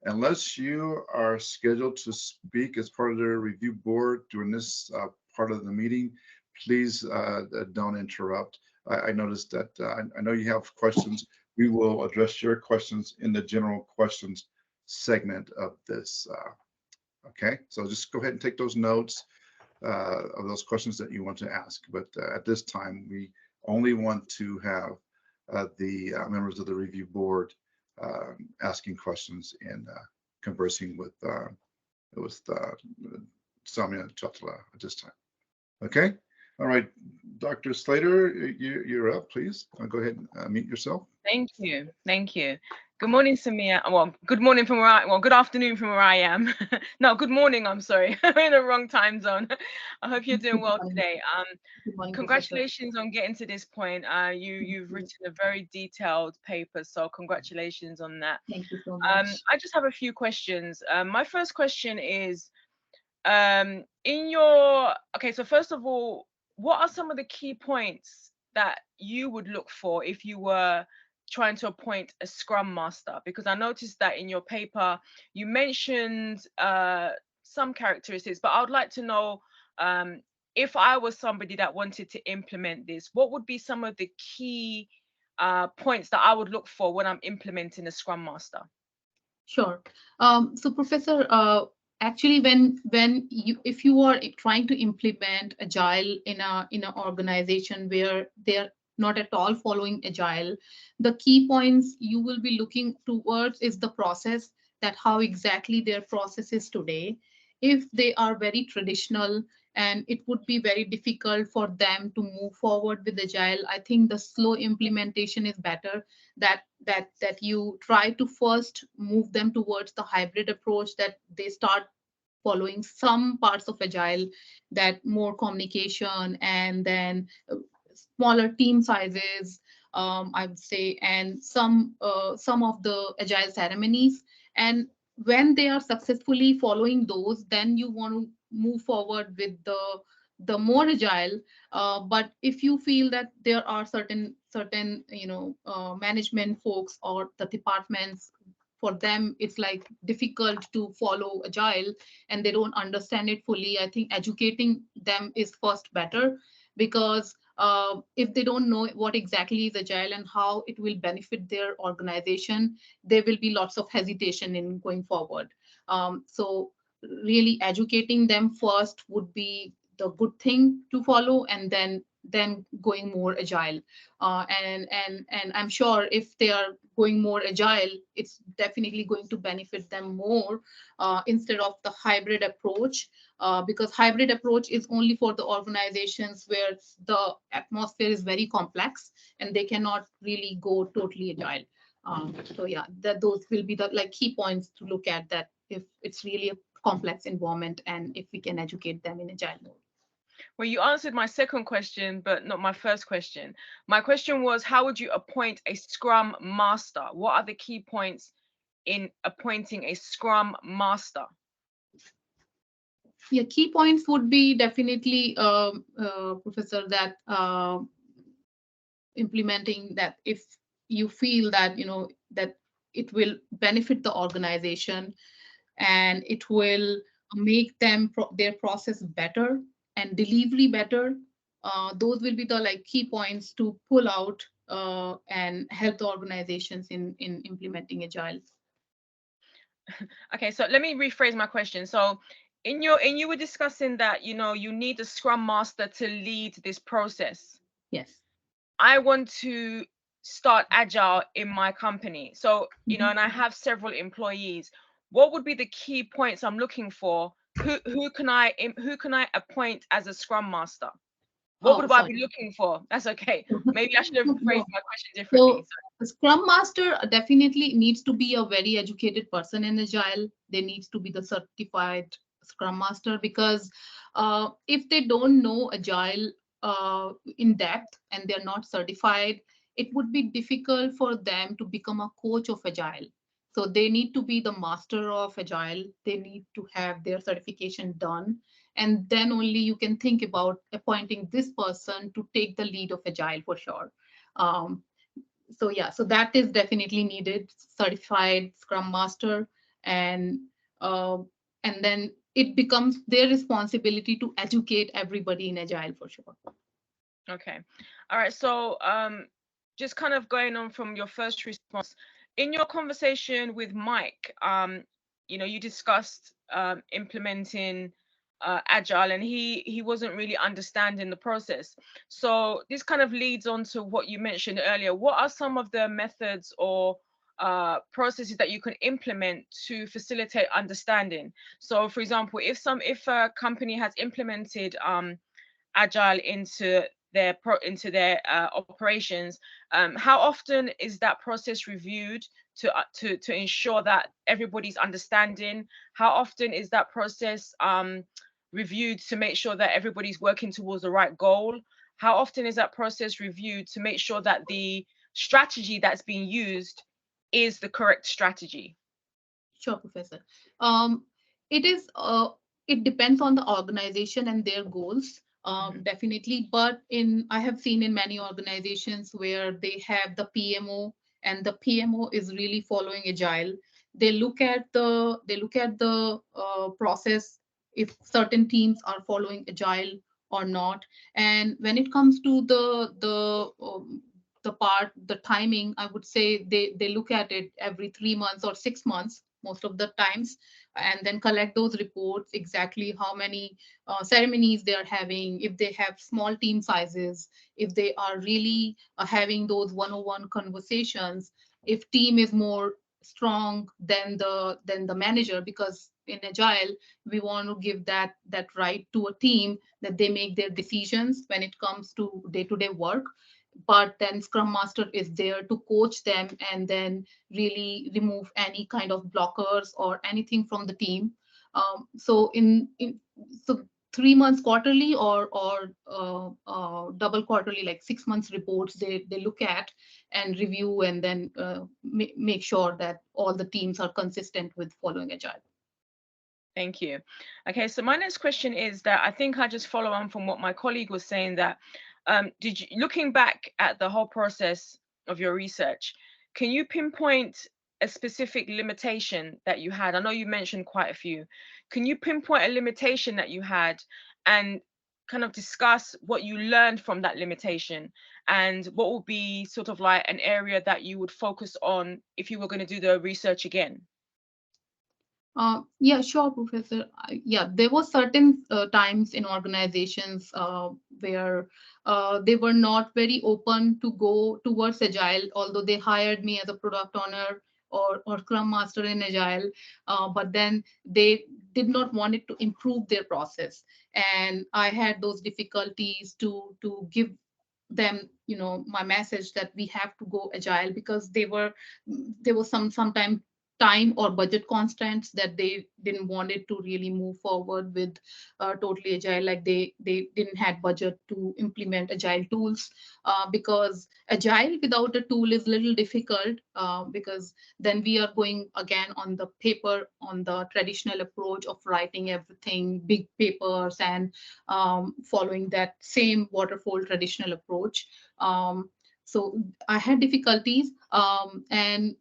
Speaker 1: unless you are scheduled to speak as part of the review board during this part of the meeting, please don't interrupt. I noticed that I know you have questions. We will address your questions in the general questions segment of this. Okay, so just go ahead and take those notes of those questions that you want to ask. But at this time, we only want to have the members of the review board asking questions and conversing with Samya Choutala at this time. Okay, all right, Dr. Slater, you're up, please. Go ahead and mute yourself.
Speaker 3: Thank you. Thank you. Good morning, Samia. Well, good morning from where good afternoon from where I am. No, good morning. I'm sorry. I'm in the wrong time zone. I hope you're doing well today. Congratulations on getting to this point. You've written a very detailed paper, so congratulations on that.
Speaker 7: Thank you so much.
Speaker 3: I just have a few questions. My first question is, so first of all, what are some of the key points that you would look for if you were trying to appoint a Scrum Master? Because I noticed that in your paper, you mentioned some characteristics, but I would like to know, if I was somebody that wanted to implement this, what would be some of the key points that I would look for when I'm implementing a Scrum Master?
Speaker 7: Sure. So Professor, actually if you are trying to implement agile in an organization where they're not at all following agile, the key points you will be looking towards is the process, that how exactly their process is today. If they are very traditional and it would be very difficult for them to move forward with agile, I think the slow implementation is better, that you try to first move them towards the hybrid approach, that they start following some parts of agile, that more communication, and then smaller team sizes, I would say, and some of the agile ceremonies. And when they are successfully following those, then you want to move forward with the more agile. But if you feel that there are certain management folks or the departments, for them it's like difficult to follow agile and they don't understand it fully, I think educating them is first better, because if they don't know what exactly is agile and how it will benefit their organization, there will be lots of hesitation in going forward. So really educating them first would be the good thing to follow, and then going more agile. And I'm sure if they are going more agile, it's definitely going to benefit them more, instead of the hybrid approach, because hybrid approach is only for the organizations where the atmosphere is very complex and they cannot really go totally agile. So yeah, those will be the key points to look at, that if it's really a complex environment and if we can educate them in agile mode.
Speaker 3: Well, you answered my second question, but not my first question. My question was, how would you appoint a Scrum Master? What are the key points in appointing a Scrum Master?
Speaker 7: Yeah, key points would be definitely, Professor, that implementing that if you feel that, that it will benefit the organization and it will make them their process better and delivery better. Those will be the key points to pull out and help the organizations in implementing agile.
Speaker 3: Okay, so let me rephrase my question. So you were discussing that you need a Scrum Master to lead this process.
Speaker 7: Yes.
Speaker 3: I want to start agile in my company. So and I have several employees. What would be the key points I'm looking for? Who can I appoint as a Scrum Master? What would I be looking for? That's okay. Maybe I should have phrased my question differently.
Speaker 7: So the Scrum Master definitely needs to be a very educated person in agile. They need to be the certified Scrum Master, because if they don't know agile in depth and they're not certified, it would be difficult for them to become a coach of agile. So they need to be the master of agile. They need to have their certification done, and then only you can think about appointing this person to take the lead of agile for sure. So yeah, so that is definitely needed, certified Scrum Master, and then it becomes their responsibility to educate everybody in agile for sure.
Speaker 3: Okay, all right. So just kind of going on from your first response, in your conversation with Mike, you discussed implementing agile, and he wasn't really understanding the process. So this kind of leads on to what you mentioned earlier. What are some of the methods or processes that you can implement to facilitate understanding? So for example, if a company has implemented agile into their operations, how often is that process reviewed to ensure that everybody's understanding? How often is that process reviewed to make sure that everybody's working towards the right goal? How often is that process reviewed to make sure that the strategy that's being used is the correct strategy?
Speaker 7: Sure, Professor. It depends on the organization and their goals. Definitely, but I have seen in many organizations where they have the PMO, and the PMO is really following agile. They look at the process, if certain teams are following agile or not. And when it comes to the timing, I would say they look at it every 3 months or 6 months most of the times, and then collect those reports, exactly how many ceremonies they are having, if they have small team sizes, if they are really having those one-on-one conversations, if team is more strong than the manager, because in agile we want to give that right to a team that they make their decisions when it comes to day-to-day work, but then scrum master is there to coach them and then really remove any kind of blockers or anything from the team. So so 3 months quarterly or double quarterly, like 6 months reports, they look at and review, and then make sure that all the teams are consistent with following agile.
Speaker 3: Thank you. Okay, so my next question is that I think I just follow on from what my colleague was saying, that did you, looking back at the whole process of your research, can you pinpoint a specific limitation that you had? I know you mentioned quite a few. Can you pinpoint a limitation that you had and kind of discuss what you learned from that limitation, and what would be sort of like an area that you would focus on if you were going to do the research again?
Speaker 7: Yeah, sure, Professor. Yeah, there were certain times in organizations where they were not very open to go towards agile, although they hired me as a product owner or scrum master in agile, but then they did not want it to improve their process, and I had those difficulties to give them, my message that we have to go agile, because there was sometimes time or budget constraints that they didn't want it to really move forward with totally agile, like they didn't have budget to implement agile tools, because agile without a tool is a little difficult, because then we are going again on the paper, on the traditional approach of writing everything big papers and following that same waterfall traditional approach. So I had difficulties, and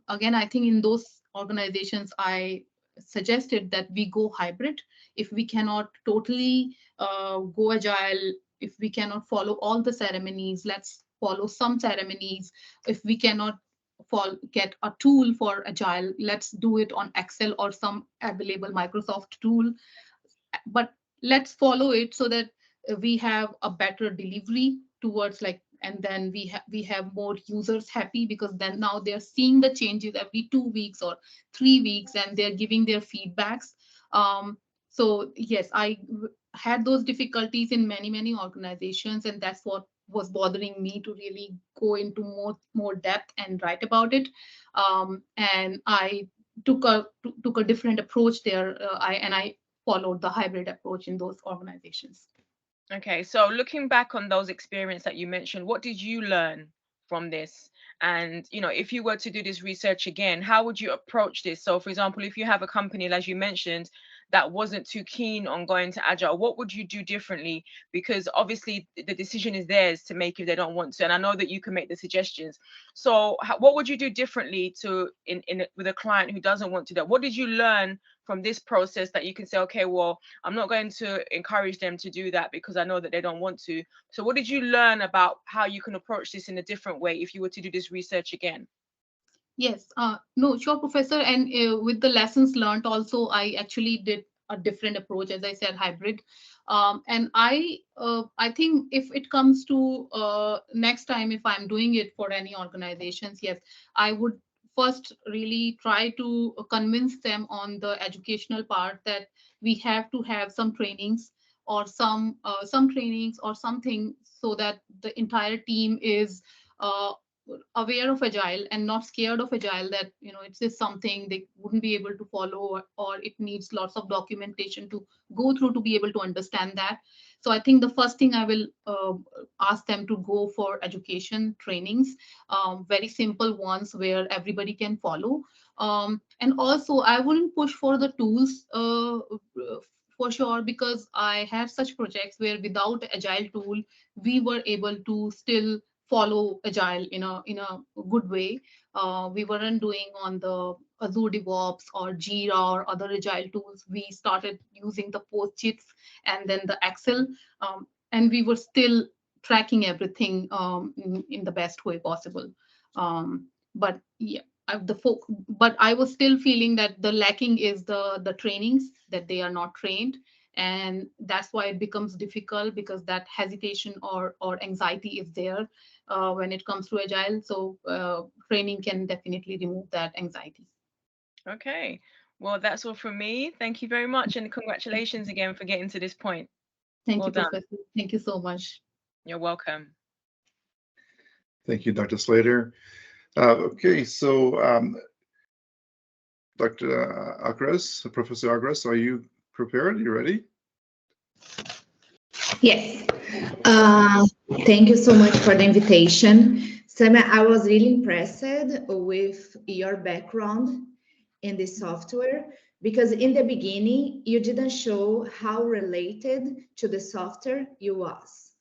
Speaker 7: again, I think in those organizations I suggested that we go hybrid. If we cannot totally go agile, if we cannot follow all the ceremonies, let's follow some ceremonies. If we cannot get a tool for agile, let's do it on Excel or some available Microsoft tool, but let's follow it so that we have a better delivery towards, like, and then we have more users happy, because then now they're seeing the changes every 2 weeks or 3 weeks, and they're giving their feedbacks. So yes, I had those difficulties in many organizations, and that's what was bothering me to really go into more depth and write about it. And I took a different approach there. I followed the hybrid approach in those organizations.
Speaker 3: Okay, so looking back on those experiences that you mentioned, what did you learn from this? And, if you were to do this research again, how would you approach this? So, for example, if you have a company, as you mentioned, that wasn't too keen on going to agile, what would you do differently? Because obviously the decision is theirs to make if they don't want to, and I know that you can make the suggestions. So what would you do differently with a client who doesn't want to do that? What did you learn from this process that you can say, okay, well, I'm not going to encourage them to do that because I know that they don't want to? So what did you learn about how you can approach this in a different way if you were to do this research again?
Speaker 7: Yes, no, sure, Professor. And with the lessons learned also, I actually did a different approach, as I said, hybrid. And I think if it comes to next time, if I'm doing it for any organizations, yes, I would first really try to convince them on the educational part, that we have to have some trainings or some trainings or something, so that the entire team is aware of agile and not scared of agile, that it's just something they wouldn't be able to follow, or it needs lots of documentation to go through to be able to understand that. So I think the first thing I will ask them to go for education trainings, very simple ones where everybody can follow. And also I wouldn't push for the tools for sure, because I had such projects where without agile tool we were able to still follow agile in a good way. We weren't doing on the Azure DevOps or Jira or other agile tools. We started using the Post-its and then the Excel, and we were still tracking everything in the best way possible. But yeah, but I was still feeling that the lacking is the trainings, that they are not trained, and that's why it becomes difficult, because that hesitation or anxiety is there when it comes to agile. So training can definitely remove that anxiety.
Speaker 3: Okay, well, that's all from me. Thank you very much, and congratulations again for getting to this point.
Speaker 7: Thank
Speaker 3: Well
Speaker 7: you,
Speaker 3: done.
Speaker 7: Professor. Thank you so much.
Speaker 3: You're welcome.
Speaker 1: Thank you, Dr. Slater. Okay, so Dr. Agres, Professor Agres, are you prepared? You ready?
Speaker 5: Yes. Thank you so much for the invitation. Samya, I was really impressed with your background in the software, because in the beginning, you didn't show how related to the software you was.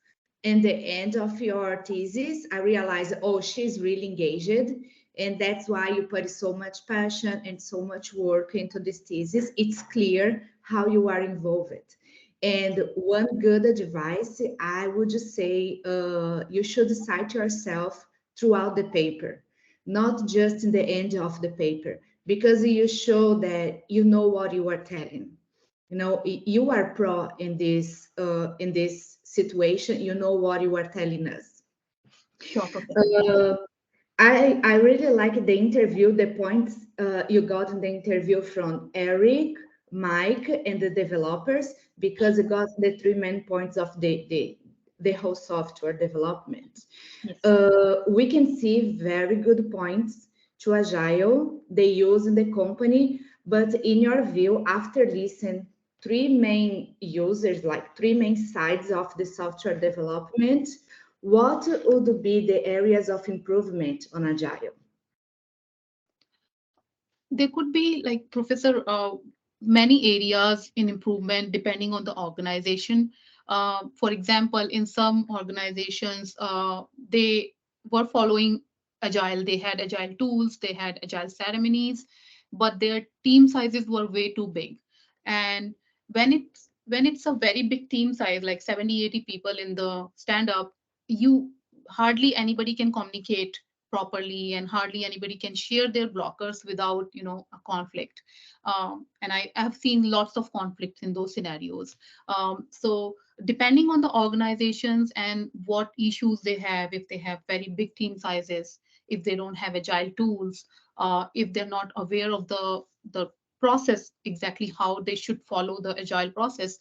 Speaker 5: In the end of your thesis, I realized, oh, she's really engaged. And that's why you put so much passion and so much work into this thesis. It's clear how you are involved. And one good advice, I would just say, you should cite yourself throughout the paper, not just in the end of the paper, because you show that you know what you are telling. You know, you are pro in this situation. You know what you are telling us.
Speaker 7: Sure, Professor.
Speaker 5: I really like the interview, the points you got in the interview from Eric, Mike, and the developers, because it got the three main points of the whole software development.
Speaker 7: Yes.
Speaker 5: We can see very good points to Agile they use in the company, but in your view, after listening three main users, like three main sides of the software development, what would be the areas of improvement on Agile?
Speaker 7: There could be, like, Professor, many areas in improvement depending on the organization. For example, in some organizations, they were following Agile. They had Agile tools, they had Agile ceremonies, but their team sizes were way too big. And when it's a very big team size, like 70, 80 people in the stand up, you hardly anybody can communicate properly, and hardly anybody can share their blockers without a conflict. And I have seen lots of conflicts in those scenarios. So depending on the organizations and what issues they have, if they have very big team sizes, if they don't have agile tools, if they're not aware of the process, exactly how they should follow the agile process,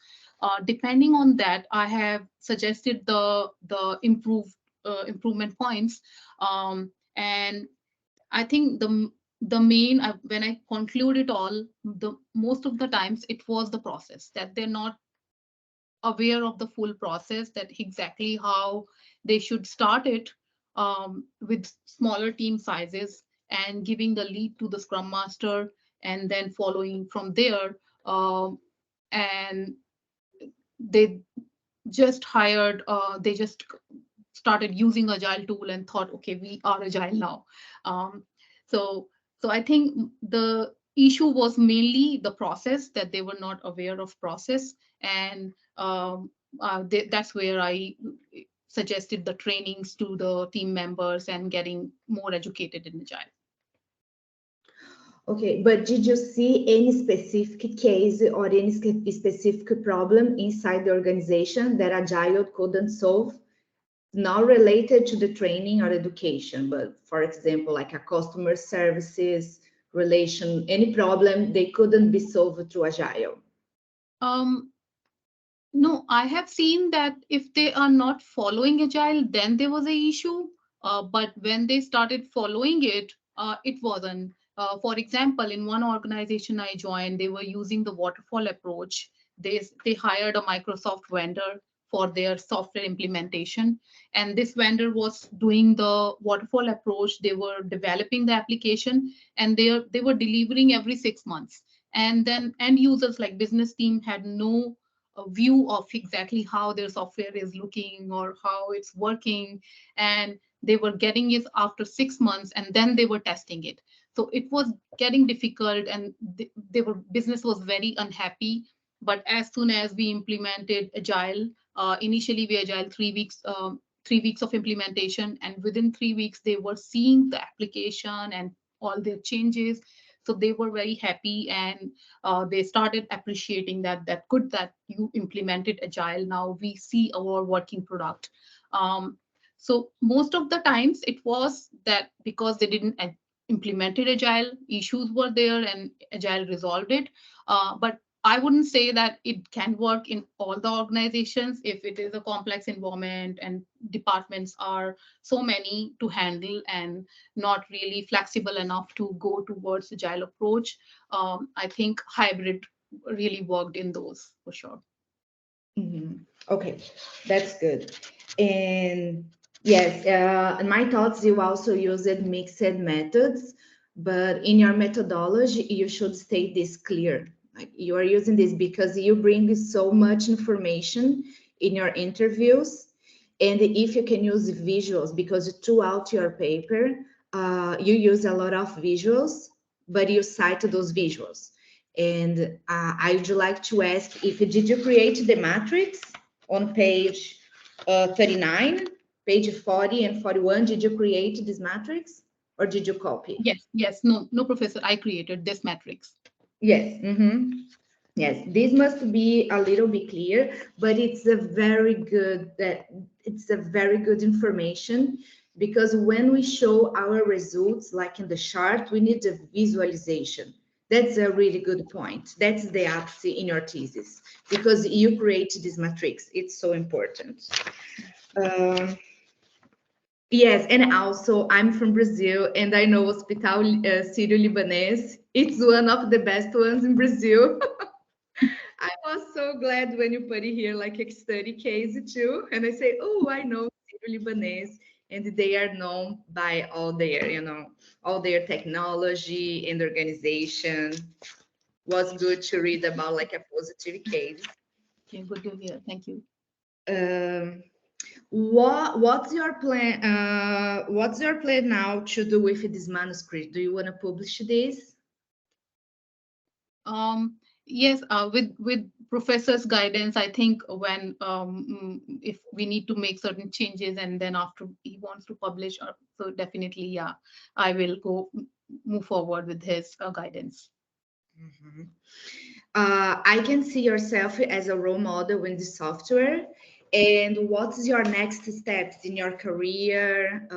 Speaker 7: depending on that, I have suggested the improvement points. And I think the main, when I conclude it all, the most of the times it was the process, that they're not aware of the full process, that exactly how they should start it, with smaller team sizes, and giving the lead to the scrum master, and then following from there. And they just they just started using agile tool and thought, okay, we are agile now. um, so so I think the issue was mainly the process, that they were not aware of process. And that's where I suggested the trainings to the team members and getting more educated in agile.
Speaker 5: Okay, but did you see any specific case or any specific problem inside the organization that Agile couldn't solve? Not related to the training or education, but for example, like a customer services relation, any problem they couldn't be solved through Agile?
Speaker 7: No, I have seen that if they are not following agile, then there was a issue. But when they started following it, it wasn't. For example, in one organization I joined, they were using the waterfall approach. They hired a Microsoft vendor for their software implementation, and this vendor was doing the waterfall approach. They were developing the application, and they were delivering every 6 months. And then end users, like business team, had no a view of exactly how their software is looking or how it's working, and they were getting it after 6 months, and then they were testing it. So it was getting difficult, and they were business was very unhappy. But as soon as we implemented agile, initially we agile 3 weeks, 3 weeks of implementation, and within 3 weeks they were seeing the application and all their changes. So they were very happy, and they started appreciating that good that you implemented agile. Now we see our working product. So most of the times it was that because they didn't implemented agile, issues were there and agile resolved it. But I wouldn't say that it can work in all the organizations if it is a complex environment and departments are so many to handle and not really flexible enough to go towards agile approach. I think hybrid really worked in those for sure.
Speaker 5: Okay, that's good. And yes, in my thoughts, you also used mixed methods, but in your methodology, you should state this clear. Like you are using this because you bring so much information in your interviews, and if you can use visuals, because throughout your paper, you use a lot of visuals, but you cite those visuals. And I would like to ask if did you create the matrix on page 39, page 40 and 41? Did you create this matrix or did you copy?
Speaker 7: Yes, no, professor, I created this matrix.
Speaker 5: Yes. Yes, this must be a little bit clear, but it's a very good information, because when we show our results, like in the chart, we need the visualization. That's a really good point. That's the axis in your thesis, because you create this matrix. It's so important. Yes, and also I'm from Brazil, and I know Hospital Sírio-Libanês. It's one of the best ones in Brazil. I was so glad when you put it here, like a study case too. And I say, oh, I know Syro-Libanese, and they are known by all their, all their technology and organization. Was good to read about like a positive case.
Speaker 7: Okay, good to hear. Thank you.
Speaker 5: What's your plan? What's your plan now to do with this manuscript? Do you want to publish this?
Speaker 7: Yes, with professor's guidance, I think when if we need to make certain changes and then after he wants to publish, so definitely, yeah, I will move forward with his guidance.
Speaker 5: I can see yourself as a role model in the software. And what's your next steps in your career?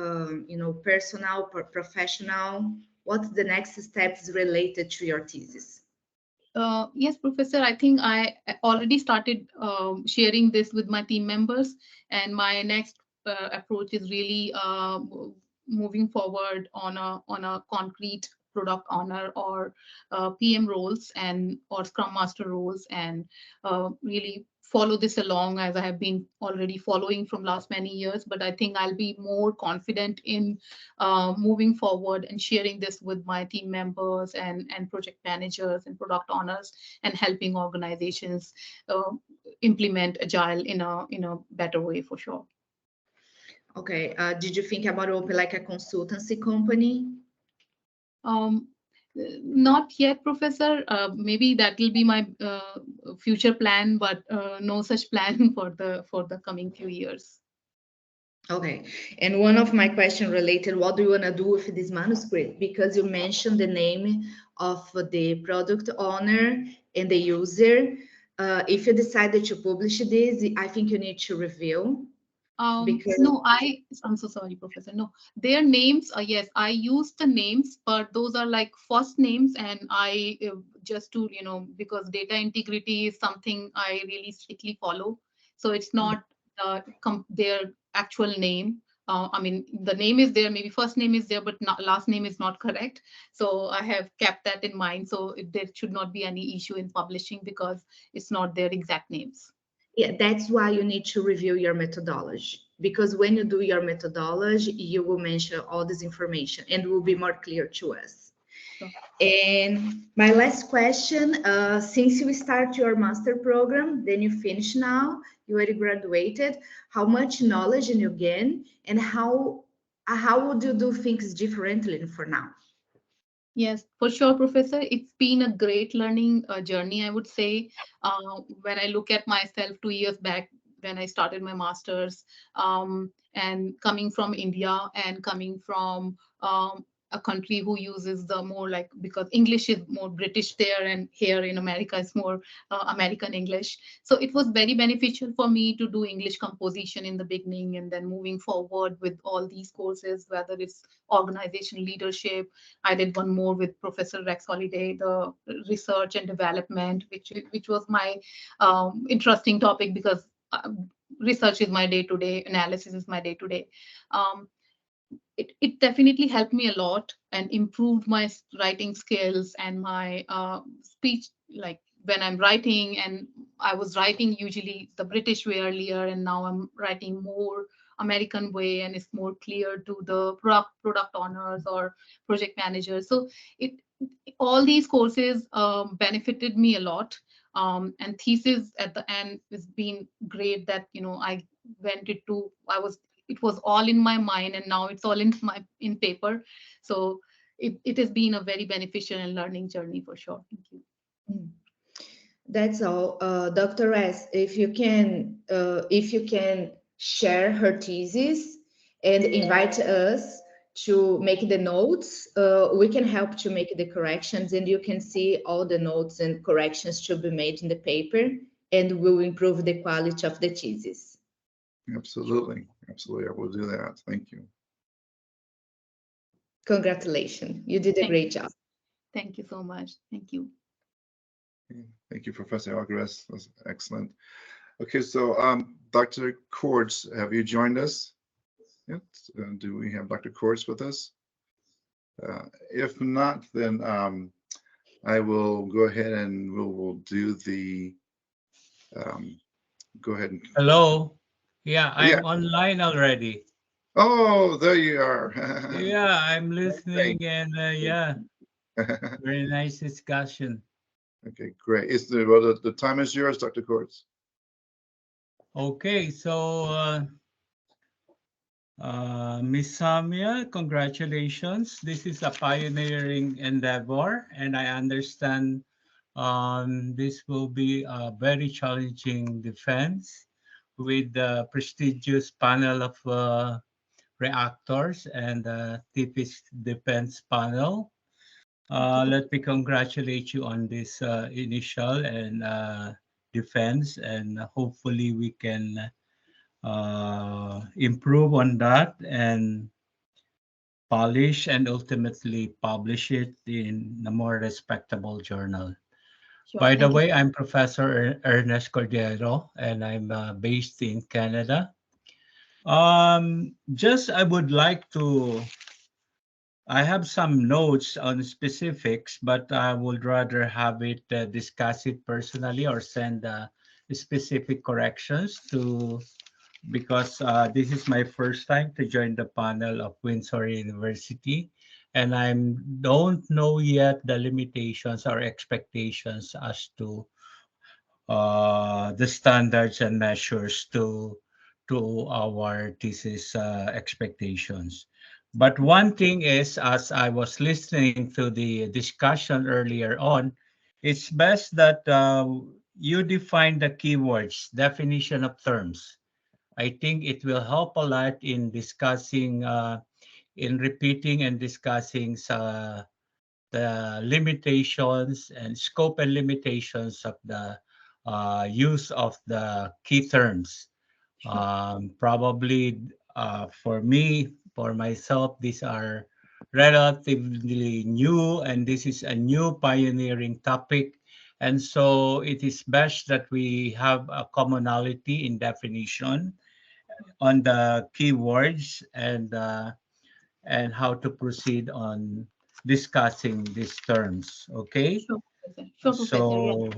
Speaker 5: Personal, professional. What's the next steps related to your thesis?
Speaker 7: Yes, Professor, I think I already started sharing this with my team members, and my next approach is really moving forward on a concrete product owner or PM roles or Scrum Master roles, and really follow this along as I have been already following from last many years. But I think I'll be more confident in moving forward and sharing this with my team members and project managers and product owners, and helping organizations implement agile in a better way for sure.
Speaker 5: Okay. Did you think about open like a consultancy company?
Speaker 7: Not yet, Professor. Maybe that will be my future plan, but no such plan for the coming few years.
Speaker 5: Okay. And one of my questions related, what do you want to do with this manuscript? Because you mentioned the name of the product owner and the user. If you decided to publish this, I think you need to review.
Speaker 7: No, I'm so sorry, Professor. No, their names, yes, I use the names, but those are like first names, and I just to, because data integrity is something I really strictly follow. So it's not their actual name. I mean, the name is there, maybe first name is there, but last name is not correct. So I have kept that in mind. So there should not be any issue in publishing because it's not their exact names.
Speaker 5: Yeah, that's why you need to review your methodology, because when you do your methodology, you will mention all this information and it will be more clear to us.
Speaker 7: Sure.
Speaker 5: And my last question, since you start your master program, then you finish now, you already graduated, how much knowledge you gain, and how would you do things differently for now?
Speaker 7: Yes, for sure, Professor. It's been a great learning journey, I would say. When I look at myself 2 years back when I started my master's, and coming from India and coming from a country who uses the more like, because English is more British there, and here in America it's more American English. So it was very beneficial for me to do English composition in the beginning, and then moving forward with all these courses, whether it's organization leadership. I did one more with Professor Rex Holiday, the research and development, which was my interesting topic, because research is my day-to-day, analysis is my day-to-day. It definitely helped me a lot and improved my writing skills and my speech. Like when I'm writing, and I was writing usually the British way earlier, and now I'm writing more American way, and it's more clear to the product owners or project managers. So it all these courses benefited me a lot. And thesis at the end has been great, that I went into, it was all in my mind, and now it's all in paper. So it has been a very beneficial and learning journey for sure. Thank you.
Speaker 5: Mm. That's all. Dr. S, if you can share her thesis and invite us to make the notes, we can help to make the corrections, and you can see all the notes and corrections to be made in the paper, and will improve the quality of the thesis.
Speaker 1: Absolutely. Absolutely. I will do that. Thank you.
Speaker 5: Congratulations. You did a great job.
Speaker 7: Thank you so much. Thank you.
Speaker 1: Thank you, Professor Algares. That's excellent. Okay, so Dr. Cords, have you joined us? Yep. Do we have Dr. Cords with us? If not, then I will go ahead and we'll do the, go ahead and.
Speaker 10: Hello. Yeah, I'm online already.
Speaker 1: Oh, there you are.
Speaker 10: Yeah, I'm listening, and yeah, very nice discussion.
Speaker 1: Okay, great. The time is yours, Dr. Cords.
Speaker 10: Okay, so Miss Samya, congratulations. This is a pioneering endeavor, and I understand this will be a very challenging defense with the prestigious panel of reactors and the TPIS defense panel. Let me congratulate you on this initial and defense, and hopefully we can improve on that and polish and ultimately publish it in a more respectable journal.
Speaker 7: Sure,
Speaker 10: By the
Speaker 7: thank you.
Speaker 10: way, I'm Professor Ernest Cordero, and I'm based in Canada. Just I would like to, I have some notes on specifics, but I would rather have it discuss it personally or send specific corrections to, because this is my first time to join the panel of Windsor University, and I don't know yet the limitations or expectations as to the standards and measures to our thesis expectations. But one thing is, as I was listening to the discussion earlier on, it's best that you define the keywords, definition of terms. I think it will help a lot in discussing, in repeating and discussing the limitations and scope and limitations of the use of the key terms. Probably for me, for myself, these are relatively new, and this is a new pioneering topic. And so it is best that we have a commonality in definition on the keywords and how to proceed on discussing these terms. Okay.
Speaker 7: Sure, Professor.
Speaker 10: So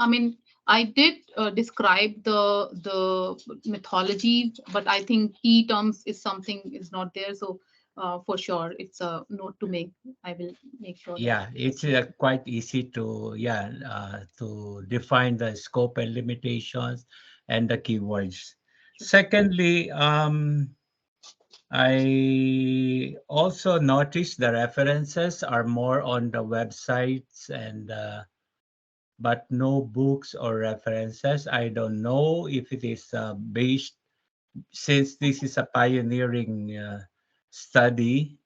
Speaker 7: I mean, I did describe the mythology, but I think key terms is something is not there. So for sure, it's a note to make. I will make sure.
Speaker 10: yeah, it's quite easy to to define the scope and limitations and the keywords. Secondly, I also noticed the references are more on the websites and but no books or references. I don't know if it is based, since this is a pioneering study,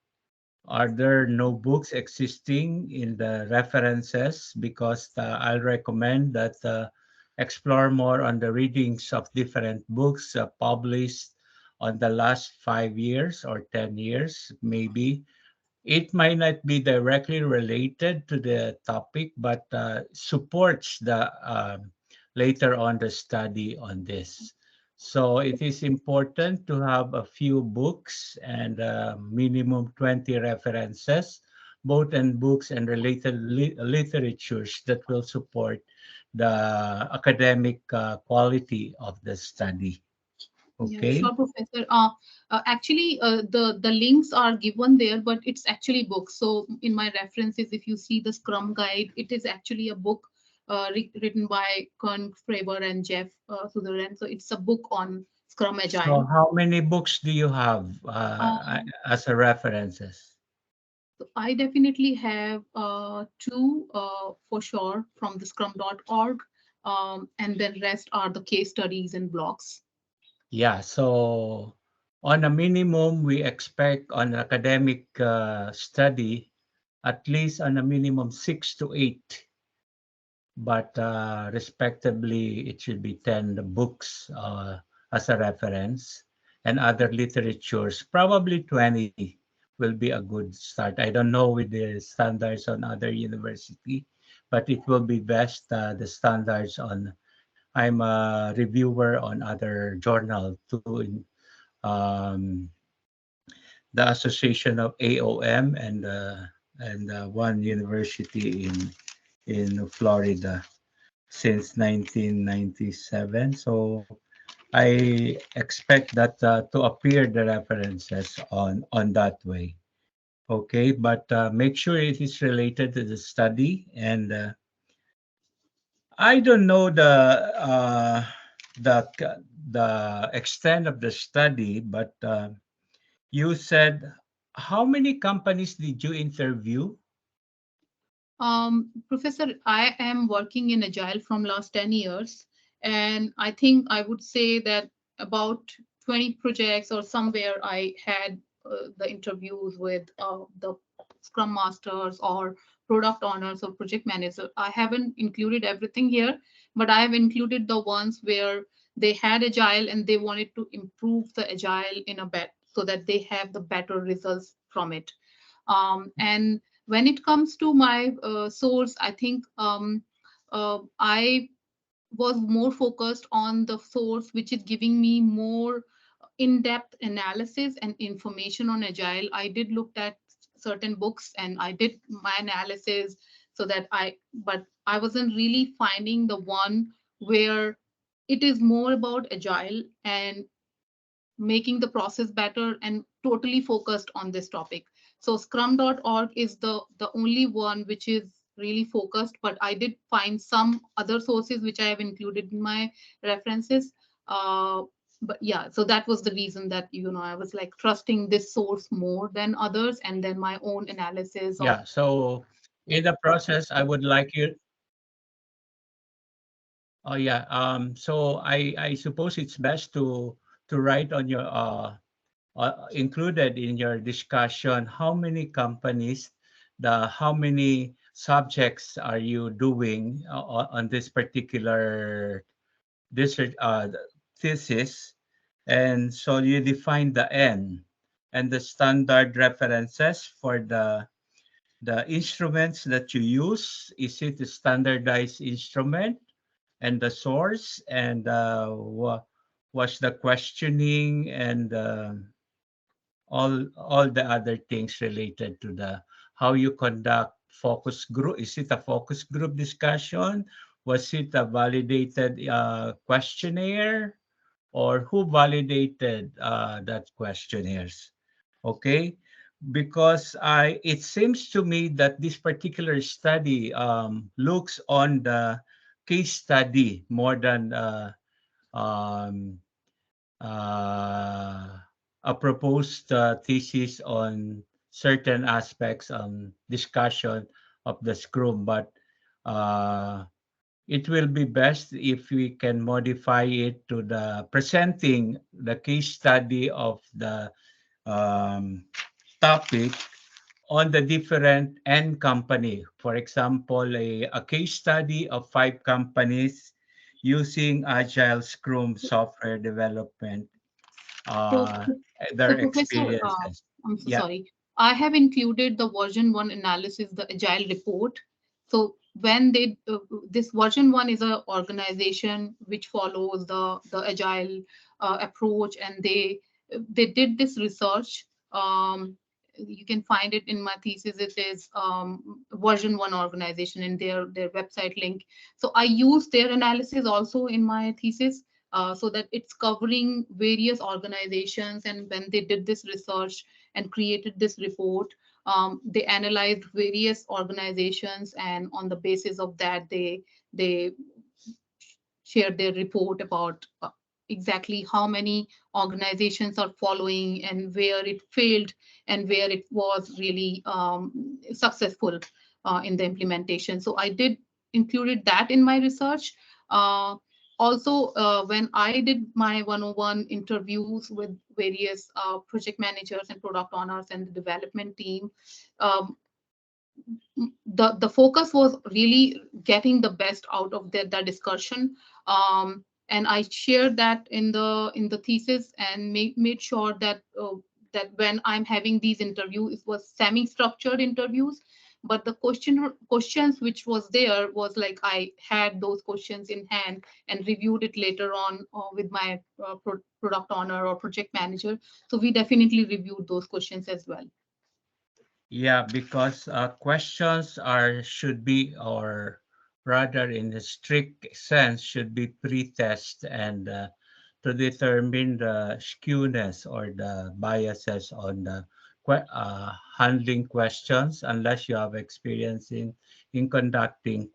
Speaker 10: Are there no books existing in the references? Because I'll recommend that explore more on the readings of different books published on the last 5 years or 10 years, maybe. It might not be directly related to the topic, but supports the later on the study on this. So it is important to have a few books and minimum 20 references, both in books and related literatures that will support the academic quality of the study.
Speaker 7: Yeah,
Speaker 10: Okay.
Speaker 7: sure, Professor. Actually, the links are given there, but it's actually books. So in my references, if you see the Scrum guide, it is actually a book written by Kern Fraber and Jeff Sutherland. So it's a book on Scrum
Speaker 10: So
Speaker 7: Agile.
Speaker 10: how many books do you have as a references?
Speaker 7: So I definitely have two for sure from the scrum.org, and then rest are the case studies and blogs.
Speaker 10: Yeah, so on a minimum, we expect on academic study, at least on a minimum 6 to 8, but respectively, it should be 10 books as a reference, and other literatures, probably 20 will be a good start. I don't know with the standards on other university, but it will be best the standards on. I'm a reviewer on other journal too, um, the Association of AOM and one university in Florida since 1997. So I expect that to appear the references on that way. Okay, but make sure it is related to the study, and I don't know the the extent of the study, but you said how many companies did you interview?
Speaker 7: Professor, I am working in Agile from last 10 years, and I think I would say that about 20 projects or somewhere I had the interviews with the Scrum Masters or product owners or project managers. I haven't included everything here, but I have included the ones where they had Agile and they wanted to improve the Agile in a bit so that they have the better results from it. And when it comes to my source, I think I was more focused on the source which is giving me more in-depth analysis and information on Agile. I did look at certain books and I did my analysis so that but I wasn't really finding the one where it is more about Agile and making the process better and totally focused on this topic. So scrum.org is the only one which is really focused, but I did find some other sources which I have included in my references. But yeah, so that was the reason that, I was like trusting this source more than others, and then my own analysis of.
Speaker 10: Yeah, so in the process, I would like you. Oh yeah, so I suppose it's best to write on your included in your discussion how many companies, the how many subjects are you doing on this particular this thesis, and so you define the N and the standard references for the instruments that you use. Is it a standardized instrument, and the source, and what's the questioning, and all the other things related to the how you conduct focus group. Is it a focus group discussion? Was it a validated questionnaire, or who validated that questionnaires? Okay, because it seems to me that this particular study looks on the case study more than um, uh, a proposed thesis on certain aspects on discussion of the Scrum, but uh, it will be best if we can modify it to the presenting the case study of the um, topic on the different end company. For example, a case study of 5 companies using Agile Scrum software development,
Speaker 7: So,
Speaker 10: uh,
Speaker 7: so
Speaker 10: their
Speaker 7: Professor,
Speaker 10: experiences.
Speaker 7: I'm so
Speaker 10: Yeah.
Speaker 7: sorry. I have included the version 1 analysis, the agile report. So when they, this version 1 is a organization which follows the agile approach, and they did this research. You can find it in my thesis. It is version 1 organization in their website link. So I use their analysis also in my thesis, so that it's covering various organizations. And when they did this research and created this report, they analyzed various organizations, and on the basis of that, they shared their report about exactly how many organizations are following, and where it failed, and where it was really successful in the implementation. So I did included that in my research. Also, when I did my 101 interviews with various project managers and product owners and the development team, um, the focus was really getting the best out of that discussion. And I shared that in the thesis, and made sure that that when I'm having these interviews, it was semi-structured interviews, but the questions which was there was like I had those questions in hand and reviewed it later on with my product owner or project manager. So we definitely reviewed those questions as well.
Speaker 10: Yeah, because questions should be, or rather in the strict sense, should be pre-test, and to determine the skewness or the biases on the handling questions, unless you have experience in conducting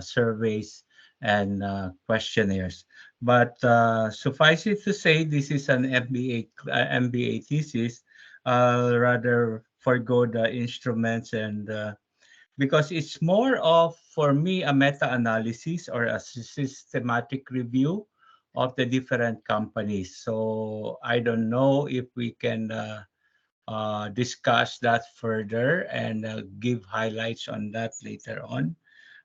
Speaker 10: surveys and questionnaires. But suffice it to say, this is an MBA thesis. Rather forgo the instruments, and because it's more of, for me, a meta-analysis or a systematic review of the different companies. So I don't know if we can discuss that further and give highlights on that later on.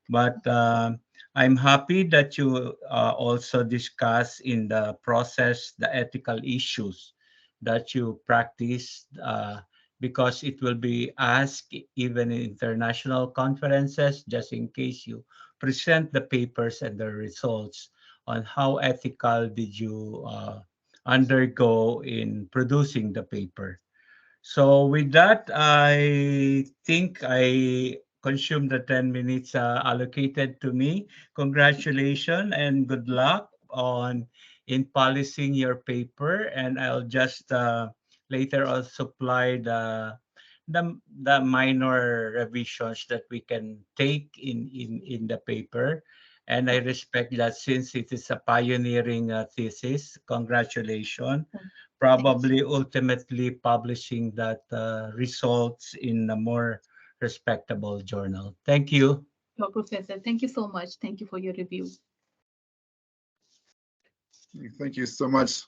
Speaker 10: But I'm happy that you also discuss in the process the ethical issues that you practice, because it will be asked even in international conferences, just in case you present the papers and the results on how ethical did you undergo in producing the paper. So with that, I think I consumed the 10 minutes allocated to me. Congratulations and good luck on in polishing your paper. And I'll just later on supply the minor revisions that we can take in the paper. And I respect that since it is a pioneering thesis. Congratulations, probably ultimately publishing that results in a more respectable journal. Thank you.
Speaker 7: Your professor, thank you so much. Thank you for your review.
Speaker 1: Thank you so much,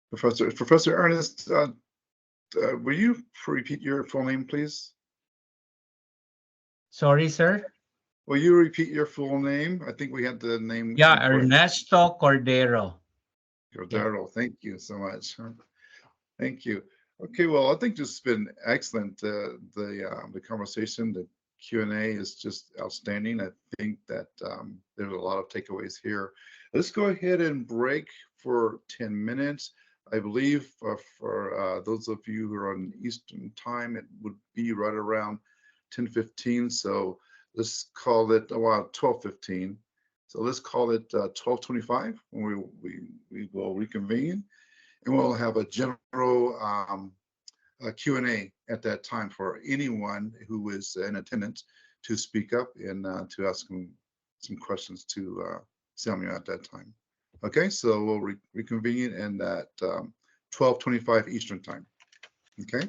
Speaker 1: Professor. Professor Ernest, will you repeat your full name, please?
Speaker 10: Sorry, sir?
Speaker 1: Will you repeat your full name? I think we had the name.
Speaker 10: Yeah,
Speaker 1: incorrect.
Speaker 10: Ernesto Cordero.
Speaker 1: Cordero, yeah. Thank you so much. Thank you. Okay, well, I think this has been excellent. The conversation, the Q&A is just outstanding. I think that there's a lot of takeaways here. Let's go ahead and break for 10 minutes. I believe for those of you who are on Eastern time, it would be right around 10:15. So let's call it 12:15. So let's call it 12:25 when we will reconvene, and we'll have a general Q&A at that time for anyone who is in attendance to speak up and to ask some questions to Samya at that time. Okay, so we'll reconvene in at 12:25 Eastern time. Okay.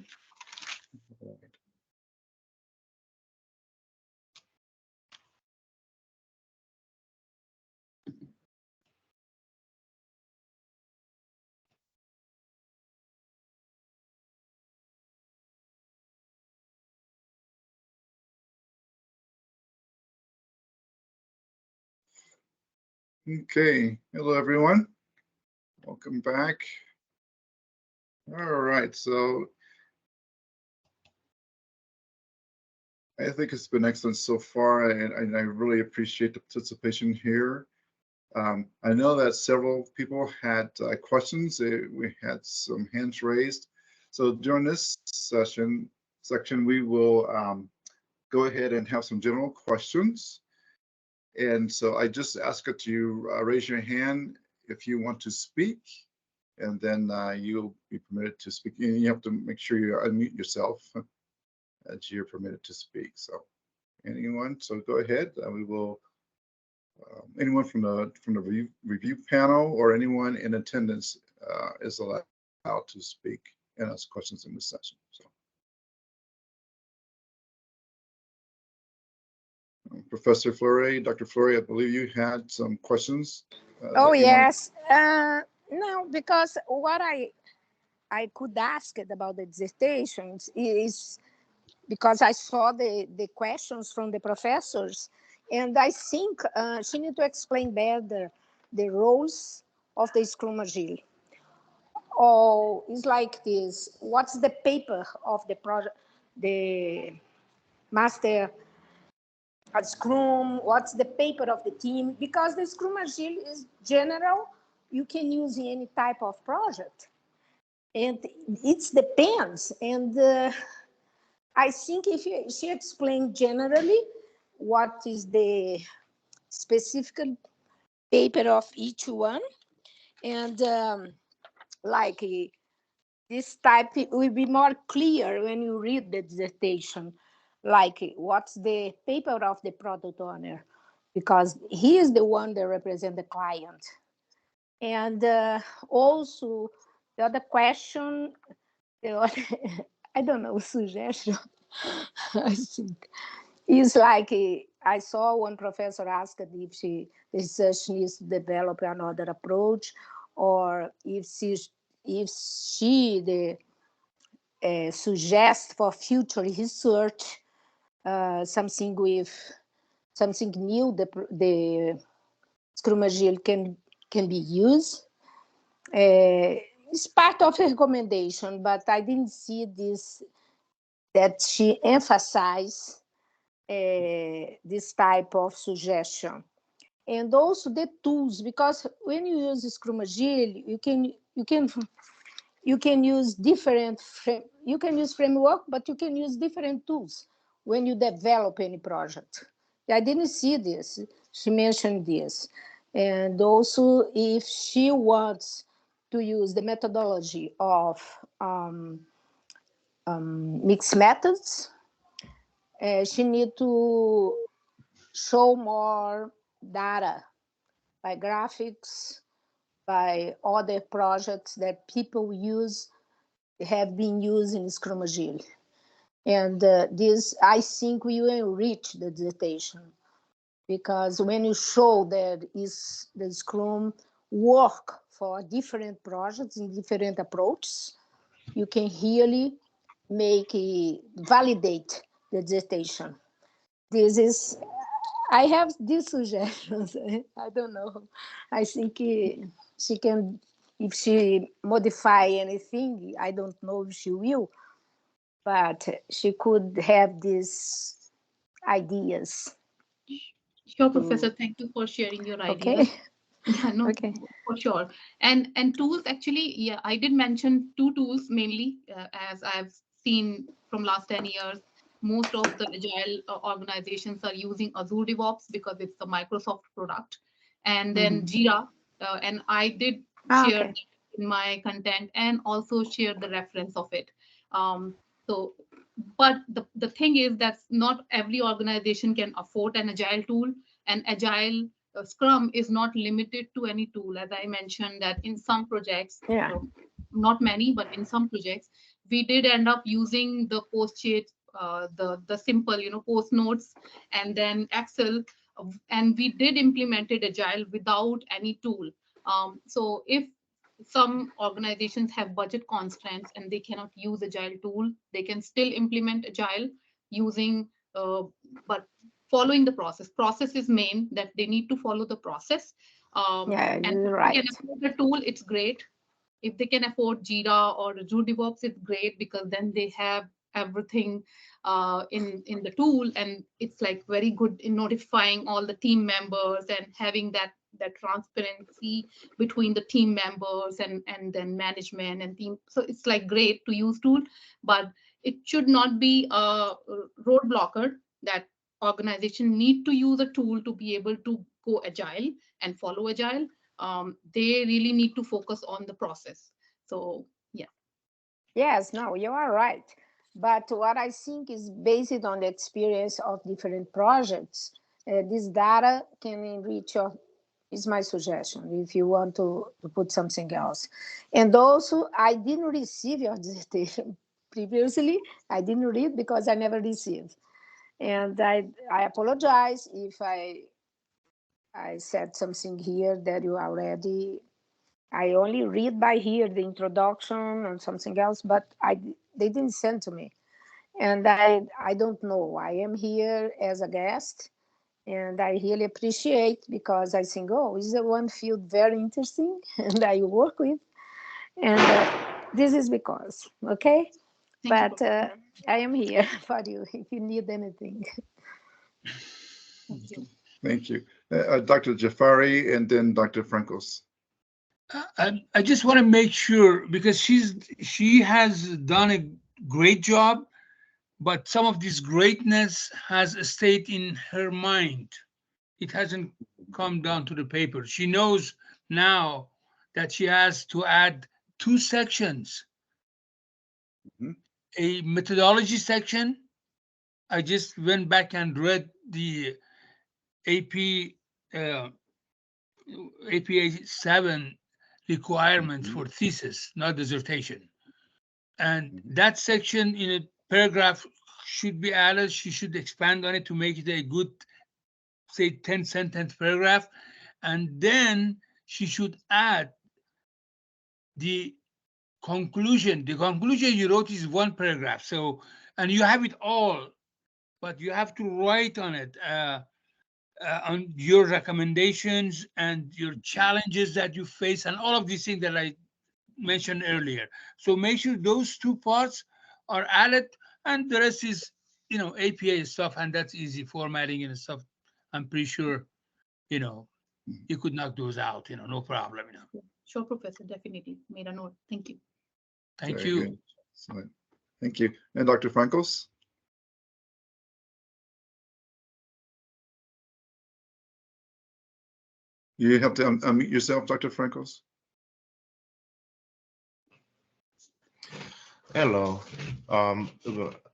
Speaker 1: Okay, hello everyone. Welcome back. All right, so I think it's been excellent so far, and I really appreciate the participation here. I know that several people had questions. We had some hands raised. So during this section, we will go ahead and have some general questions. And so I just ask that you raise your hand if you want to speak, and then you'll be permitted to speak. And you have to make sure you unmute yourself as you're permitted to speak. So anyone, so go ahead. We will, anyone from the review panel or anyone in attendance is allowed to speak and ask questions in this session. So. Professor Fleury, Dr. Fleury, I believe you had some questions.
Speaker 4: Oh, yes. No, because what I could ask about the dissertations is because I saw the questions from the professors, and I think she need to explain better the roles of the Scrum Agile. Oh, it's like this. What's the paper of the project, the master at Scrum? What's the paper of the team? Because the Scrum Agile is general, you can use in any type of project. And it depends. And I think if she explained generally what is the specific paper of each one, and like this type will be more clear when you read the dissertation, like what's the paper of the product owner, because he is the one that represents the client. And also the other question, I don't know, suggestion, I think, is like I saw one professor asked if the research needs to develop another approach, or if she suggests for future research something new the Scrum Agile can be used. It's part of the recommendation, but I didn't see this, that she emphasized this type of suggestion. And also the tools, because when you use Scrum Agile, you can use different framework, but you can use different tools when you develop any project. I didn't see this. She mentioned this. And also, if she wants to use the methodology of mixed methods, she need to show more data by graphics, by other projects that people have been using Scrum Agile. And this, I think, will enrich the dissertation, because when you show that is the Scrum work for different projects in different approaches, you can really validate the dissertation. This is, I have these suggestions. I don't know. I think she can, if she modify anything, I don't know if she will, but she could have these ideas.
Speaker 7: Sure, Professor. Thank you for sharing your ideas.
Speaker 4: Okay.
Speaker 7: Yeah, no,
Speaker 4: Okay.
Speaker 7: for sure. And tools, actually, yeah, I did mention two tools mainly, as I've seen from last 10 years. Most of the agile organizations are using Azure DevOps because it's the Microsoft product, and then Jira. And I did share that in my content and also share the reference of it. So, but the thing is that not every organization can afford an agile tool, and agile Scrum is not limited to any tool. As I mentioned, that in some projects, not many, but in some projects, we did end up using the Post-it, the simple, post notes, and then Excel, and we did implemented agile without any tool. So if some organizations have budget constraints and they cannot use agile tool, they can still implement agile using, but following the process. Process is main, that they need to follow the process.
Speaker 4: Yeah,
Speaker 7: And
Speaker 4: you're
Speaker 7: if
Speaker 4: right.
Speaker 7: they can afford the tool, it's great. If they can afford Jira or Azure DevOps, it's great because then they have everything in the tool, and it's like very good in notifying all the team members and having that transparency between the team members and then management and team. So it's like great to use tool, but it should not be a roadblocker that organization need to use a tool to be able to go agile and follow agile. They really need to focus on the process. So yeah.
Speaker 4: Yes, no, you are right. But what I think is based on the experience of different projects. This data can enrich your, is my suggestion if you want to put something else. And also, I didn't receive your dissertation previously. I didn't read because I never received. And I apologize if I said something here that you already, I only read by here the introduction or something else, but they didn't send to me. And I don't know. I am here as a guest, and I really appreciate because I think, oh, this is one field very interesting, and I work with, and this is because, okay?
Speaker 7: Thank you.
Speaker 4: But I am here for you if you need anything.
Speaker 7: Thank you.
Speaker 1: Thank you. Dr. Jafari and then Dr. Frankos.
Speaker 2: I just want to make sure because she has done a great job, but some of this greatness has stayed in her mind. It hasn't come down to the paper. She knows now that she has to add 2 sections.
Speaker 1: Mhm.
Speaker 2: A methodology section. I just went back and read the AP APA 7 requirements for thesis, not dissertation. And that section in a paragraph should be added. She should expand on it to make it a good, say, 10-sentence paragraph. And then she should add the conclusion. The conclusion you wrote is 1 paragraph. So, and you have it all, but you have to write on it. On your recommendations and your challenges that you face and all of these things that I mentioned earlier. So make sure those 2 parts are added and the rest is, APA stuff, and that's easy formatting and stuff. I'm pretty sure, you could knock those out, no problem.
Speaker 7: Sure, Professor, definitely made a note. Thank you.
Speaker 2: Thank
Speaker 1: Very
Speaker 2: you.
Speaker 1: good. Excellent. Thank you. And Dr. Frankos? You have to unmute yourself, Dr. Frankos.
Speaker 8: Hello.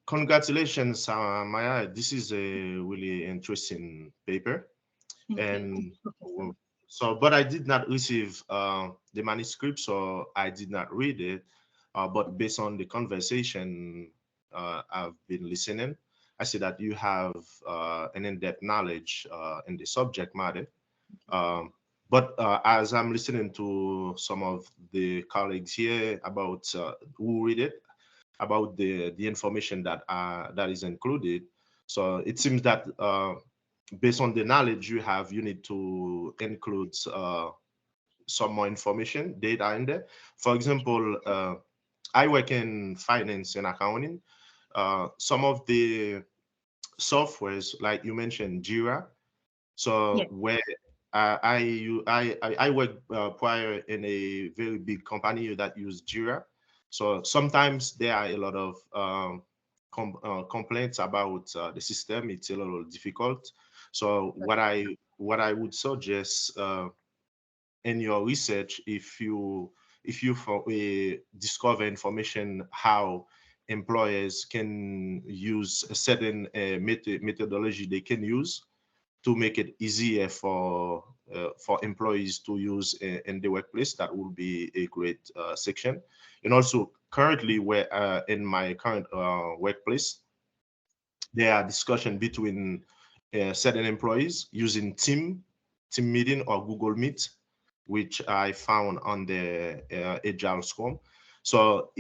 Speaker 8: Congratulations, Maya. This is a really interesting paper.
Speaker 7: Thank
Speaker 8: And
Speaker 7: you.
Speaker 8: so, but I did not receive the manuscript, so I did not read it. But based on the conversation I've been listening, I see that you have an in-depth knowledge in the subject matter. But as I'm listening to some of the colleagues here about who read it, about the information that that is included, so it seems that based on the knowledge you have, you need to include some more information, data in there. For example, I work in finance and accounting. Some of the softwares, like you mentioned, Jira. So
Speaker 7: Yeah.
Speaker 8: where I worked prior in a very big company that used Jira. So sometimes there are a lot of complaints about the system. It's a little difficult. So what I would suggest in your research, if you discover information how employers can use a certain methodology they can use to make it easier for employees to use in the workplace, that will be a great section. And also currently, where in my current workplace, there are discussion between certain employees using team meeting or Google Meet, which I found on the Agile Scrum. So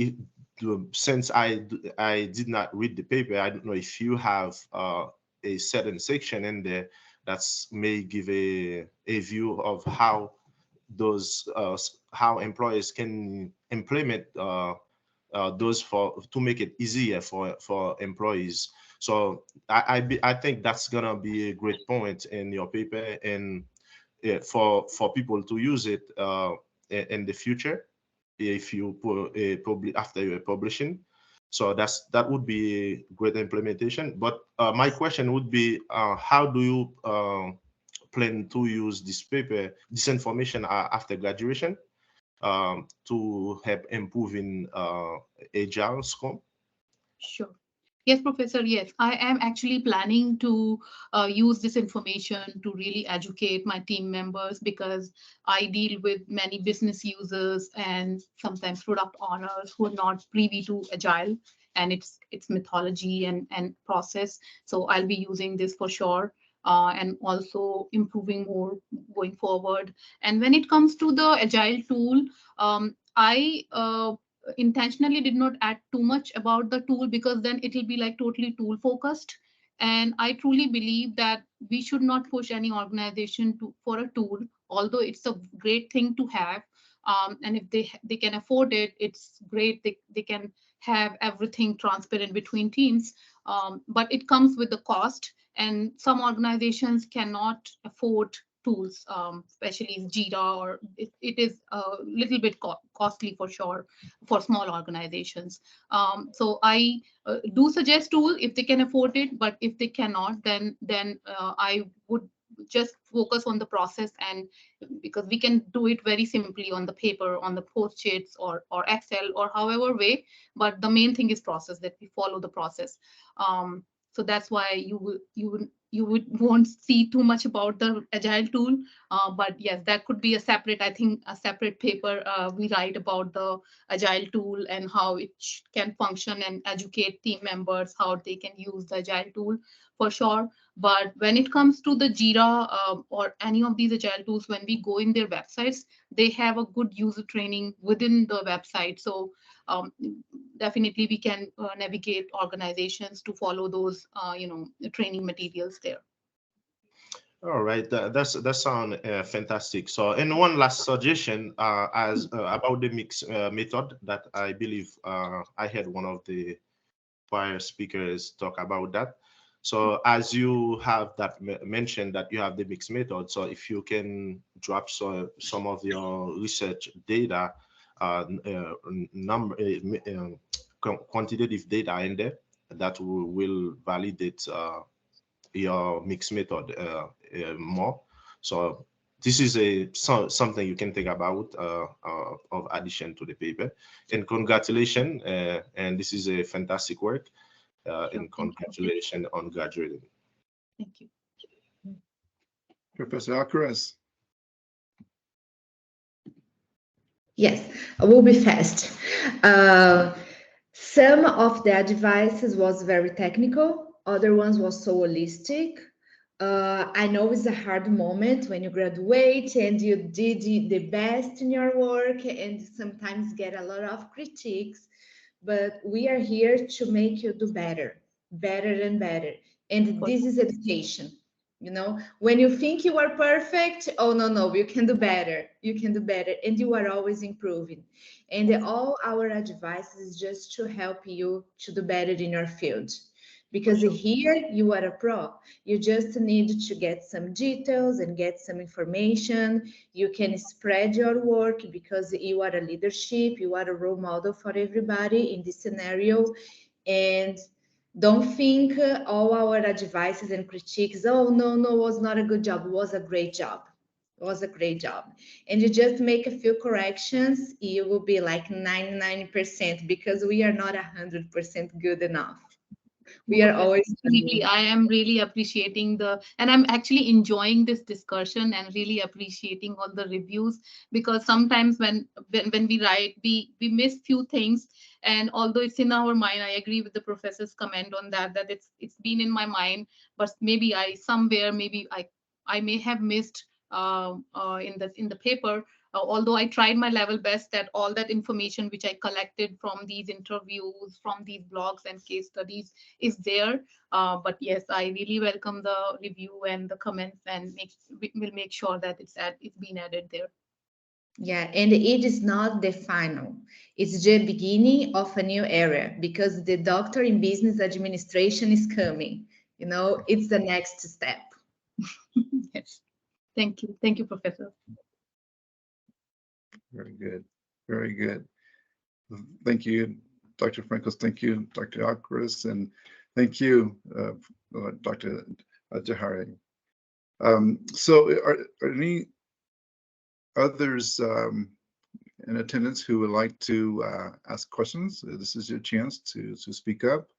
Speaker 8: since I did not read the paper, I don't know if you have a certain section in there That's may give a view of how those how employers can implement those to make it easier for employees. So I think that's gonna be a great point in your paper, and for people to use it in the future if you publish after you're publishing. So that would be a great implementation. But my question would be, how do you plan to use this paper, this information after graduation, to help improving agile Scrum?
Speaker 7: Sure. Yes, Professor. Yes, I am actually planning to use this information to really educate my team members, because I deal with many business users and sometimes product owners who are not privy to Agile and its mythology and process. So I'll be using this for sure. And also improving more going forward. And when it comes to the Agile tool, I intentionally did not add too much about the tool, because then it will be like totally tool focused. And I truly believe that we should not push any organization for a tool, although it's a great thing to have. And if they can afford it, it's great. They can have everything transparent between teams. But it comes with the cost, and some organizations cannot afford tools, especially Jira, or it is a little bit costly for sure for small organizations. So I do suggest tool if they can afford it, but if they cannot, then I would just focus on the process, and because we can do it very simply on the paper, on the post-its or Excel or however way, but the main thing is process, that we follow the process. So that's why you would won't see too much about the Agile tool. But yes, that could be a separate, I think, a separate paper we write about the Agile tool and how it can function, and educate team members how they can use the Agile tool for sure. But when it comes to the Jira or any of these Agile tools, when we go in their websites, they have a good user training within the website. So definitely we can navigate organizations to follow those training materials there.
Speaker 8: All right, that sound fantastic. So, and one last suggestion, as about the mix method that I believe I had one of the prior speakers talk about that. So, as you have that mentioned that you have the mix method, so if you can drop some of your research data, quantitative data in there, that will validate your mix method more. So this is something you can think about of addition to the paper. And congratulations, and this is a fantastic work. And congratulations on graduating.
Speaker 7: Thank you.
Speaker 1: Professor Alcaraz.
Speaker 5: Yes, I will be fast. Some of the advices was very technical, other ones was so holistic. I know it's a hard moment when you graduate and you did the best in your work and sometimes get a lot of critiques, but we are here to make you do better, better and better. And this is education. You know, when you think you are perfect, oh no, you can do better. You can do better, and you are always improving. And all our advice is just to help you to do better in your field. Because here you are a pro. You just need to get some details and get some information. You can spread your work because you are a leadership, you are a role model for everybody in this scenario. And don't think all our advices and critiques, oh no, was not a good job, was a great job. It was a great job. And you just make a few corrections, you will be like 99% because we are not 100% good enough. We are always
Speaker 7: definitely. I am really appreciating and I'm actually enjoying this discussion and really appreciating all the reviews, because sometimes when we write, we miss few things. And although it's in our mind, I agree with the professor's comment on that it's been in my mind, but maybe I may have missed in the paper. although I tried my level best, that all that information which I collected from these interviews, from these blogs and case studies is there. But yes, I really welcome the review and the comments, and we'll make sure that it's been added there.
Speaker 5: Yeah, and it is not the final. It's the beginning of a new era, because the doctor in business administration is coming. You know, it's the next step.
Speaker 7: Yes. Thank you. Thank you, Professor.
Speaker 1: Very good. Very good. Thank you, Dr. Frankos. Thank you, Dr. Akris, and thank you, Dr. Jahari. So are any others in attendance who would like to ask questions? This is your chance to speak up.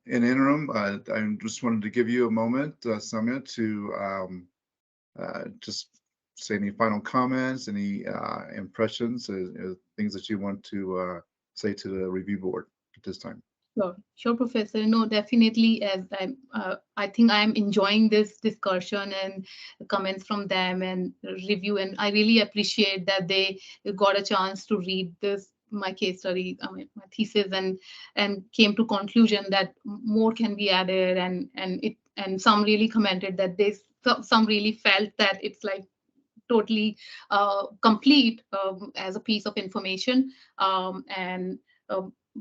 Speaker 1: In interim, I just wanted to give you a moment, Samya, to just say any final comments, any impressions, things that you want to say to the review board at this time.
Speaker 7: Sure, Professor. No, definitely. As I think I'm enjoying this discussion and comments from them and review, and I really appreciate that they got a chance to read my case study, my thesis, and came to conclusion that more can be added, and some really commented that some really felt that it's like totally complete as a piece of information, and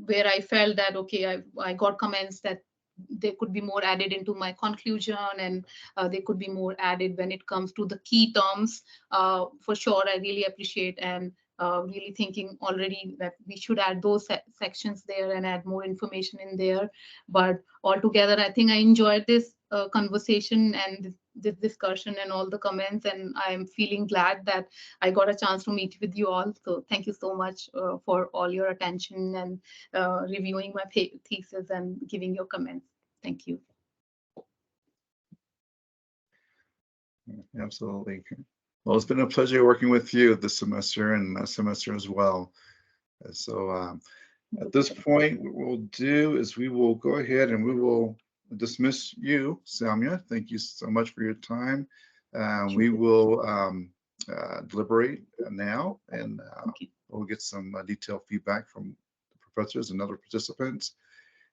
Speaker 7: where I felt that, okay, I got comments that there could be more added into my conclusion, and there could be more added when it comes to the key terms. For sure, I really appreciate, and really thinking already that we should add those sections there and add more information in there. But altogether, I think I enjoyed this conversation and this discussion and all the comments, and I'm feeling glad that I got a chance to meet with you all. So thank you so much for all your attention and reviewing my thesis and giving your comments. Thank you.
Speaker 1: Absolutely. Well, it's been a pleasure working with you this semester and last semester as well. So at this point, what we'll do is we will go ahead and we will dismiss you, Samya. Thank you so much for your time. We will deliberate now, and we'll get some detailed feedback from the professors and other participants.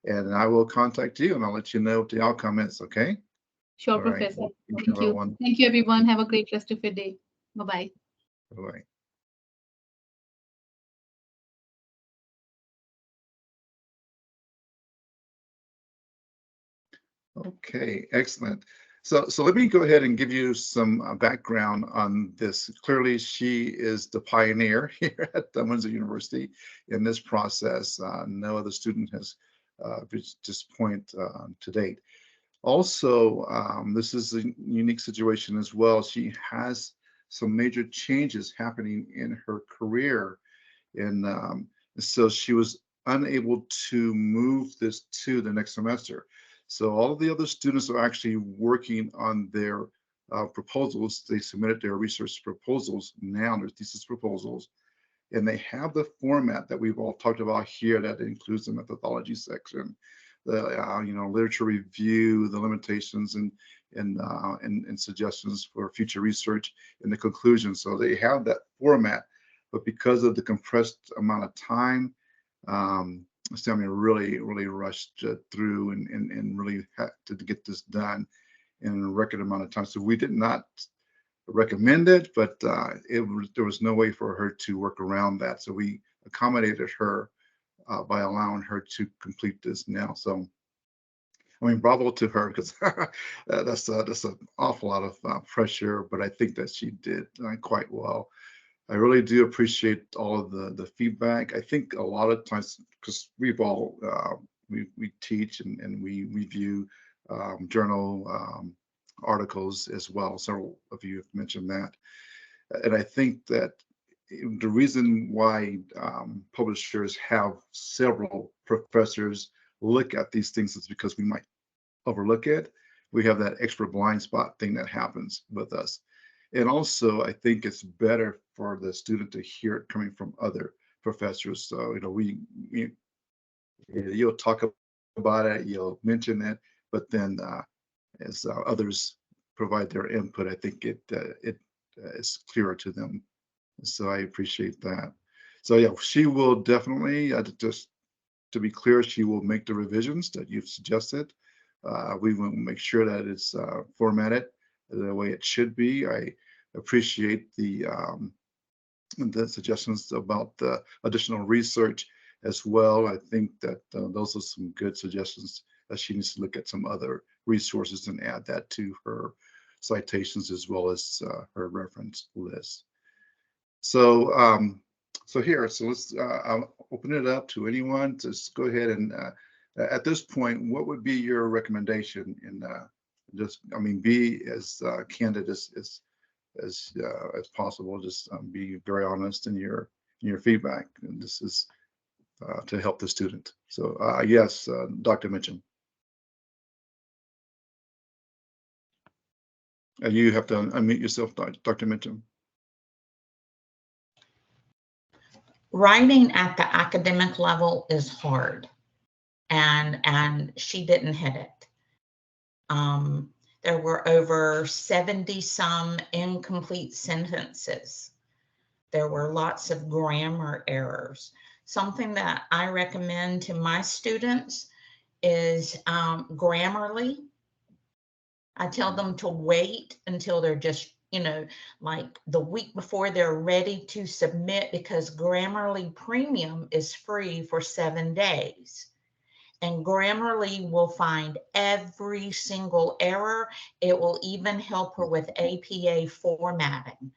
Speaker 1: And I will contact you, and I'll let you know what the outcome is, okay?
Speaker 7: Sure,
Speaker 1: All right.
Speaker 7: Professor. Thank you. Thank you, everyone. Have a great rest of your day. Bye-bye.
Speaker 1: Bye-bye. Okay, excellent. So let me go ahead and give you some background on this. Clearly, she is the pioneer here at the Windsor University in this process. No other student has reached this point to date. Also, this is a unique situation as well. She has some major changes happening in her career, and so she was unable to move this to the next semester. So all of the other students are actually working on their proposals. They submitted their research proposals now, their thesis proposals, and they have the format that we've all talked about here that includes the methodology section, the literature review, the limitations and suggestions for future research, and the conclusion. So they have that format, but because of the compressed amount of time, Samya really rushed through and really had to get this done in a record amount of time. So we did not recommend it, but there was no way for her to work around that. So we accommodated her by allowing her to complete this now. So, I mean, bravo to her, because that's an awful lot of pressure, but I think that she did quite well. I really do appreciate all of the feedback. I think a lot of times, because we've all, we teach and we review journal articles as well. Several of you have mentioned that. And I think that the reason why publishers have several professors look at these things is because we might overlook it. We have that extra blind spot thing that happens with us. And also, I think it's better for the student to hear it coming from other professors. So, you'll talk about it, you'll mention it, but then as others provide their input, I think it is clearer to them. So I appreciate that. So yeah, she will definitely, just to be clear, she will make the revisions that you've suggested. We will make sure that it's formatted the way it should be. I appreciate the suggestions about the additional research as well. I think that those are some good suggestions, that she needs to look at some other resources and add that to her citations as well as her reference list. So so let's I'll open it up to anyone. Just go ahead and at this point, what would be your recommendation in just, I mean, be as candid as possible. Just be very honest in your feedback. And this is to help the student. So yes, Dr. Mitchum. You have to unmute yourself, Dr. Mitchum.
Speaker 9: Writing at the academic level is hard, and she didn't hit it. There were over 70 some incomplete sentences. There were lots of grammar errors. Something that I recommend to my students is Grammarly. I tell them to wait until they're just, like the week before they're ready to submit, because Grammarly Premium is free for 7 days. And Grammarly will find every single error. It will even help her with APA formatting.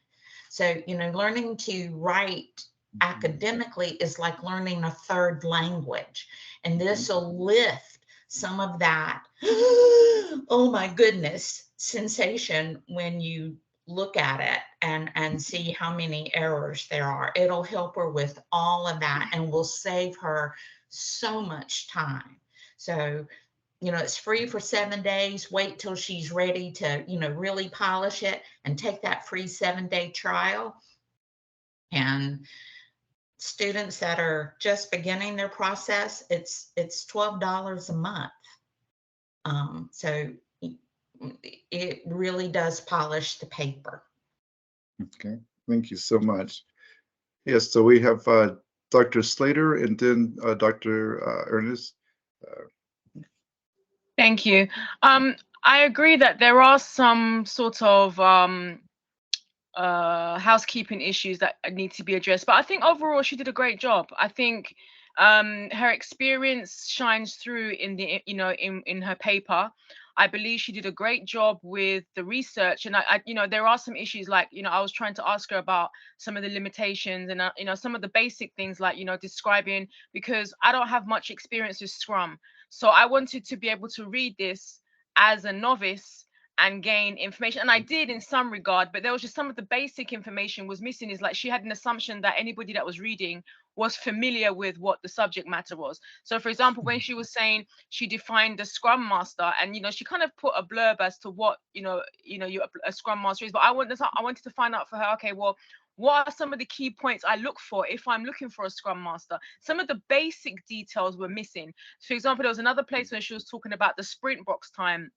Speaker 9: So, learning to write academically is like learning a third language. And this will lift some of that, oh my goodness, sensation when you look at it and see how many errors there are. It'll help her with all of that and will save her so much time. So, it's free for 7 days. Wait till she's ready to, really polish it, and take that free 7-day trial. And students that are just beginning their process, it's $12 a month. So it really does polish the paper.
Speaker 1: Okay, thank you so much. Yes, so we have Dr. Slater and then Dr. Ernest.
Speaker 3: Thank you. I agree that there are some sort of housekeeping issues that need to be addressed, but I think overall she did a great job. I think her experience shines through in the in her paper. I believe she did a great job with the research, and I there are some issues, like I was trying to ask her about some of the limitations and some of the basic things, like describing, because I don't have much experience with Scrum, so I wanted to be able to read this as a novice and gain information, and I did in some regard, but there was just some of the basic information was missing. Is like she had an assumption that anybody that was reading was familiar with what the subject matter was. So for example, when she was saying she defined the Scrum Master, and she kind of put a blurb as to what a Scrum Master is, but I wanted to find out for her, okay, well, what are some of the key points I look for if I'm looking for a Scrum Master? Some of the basic details were missing. For example, there was another place where she was talking about the sprint box time,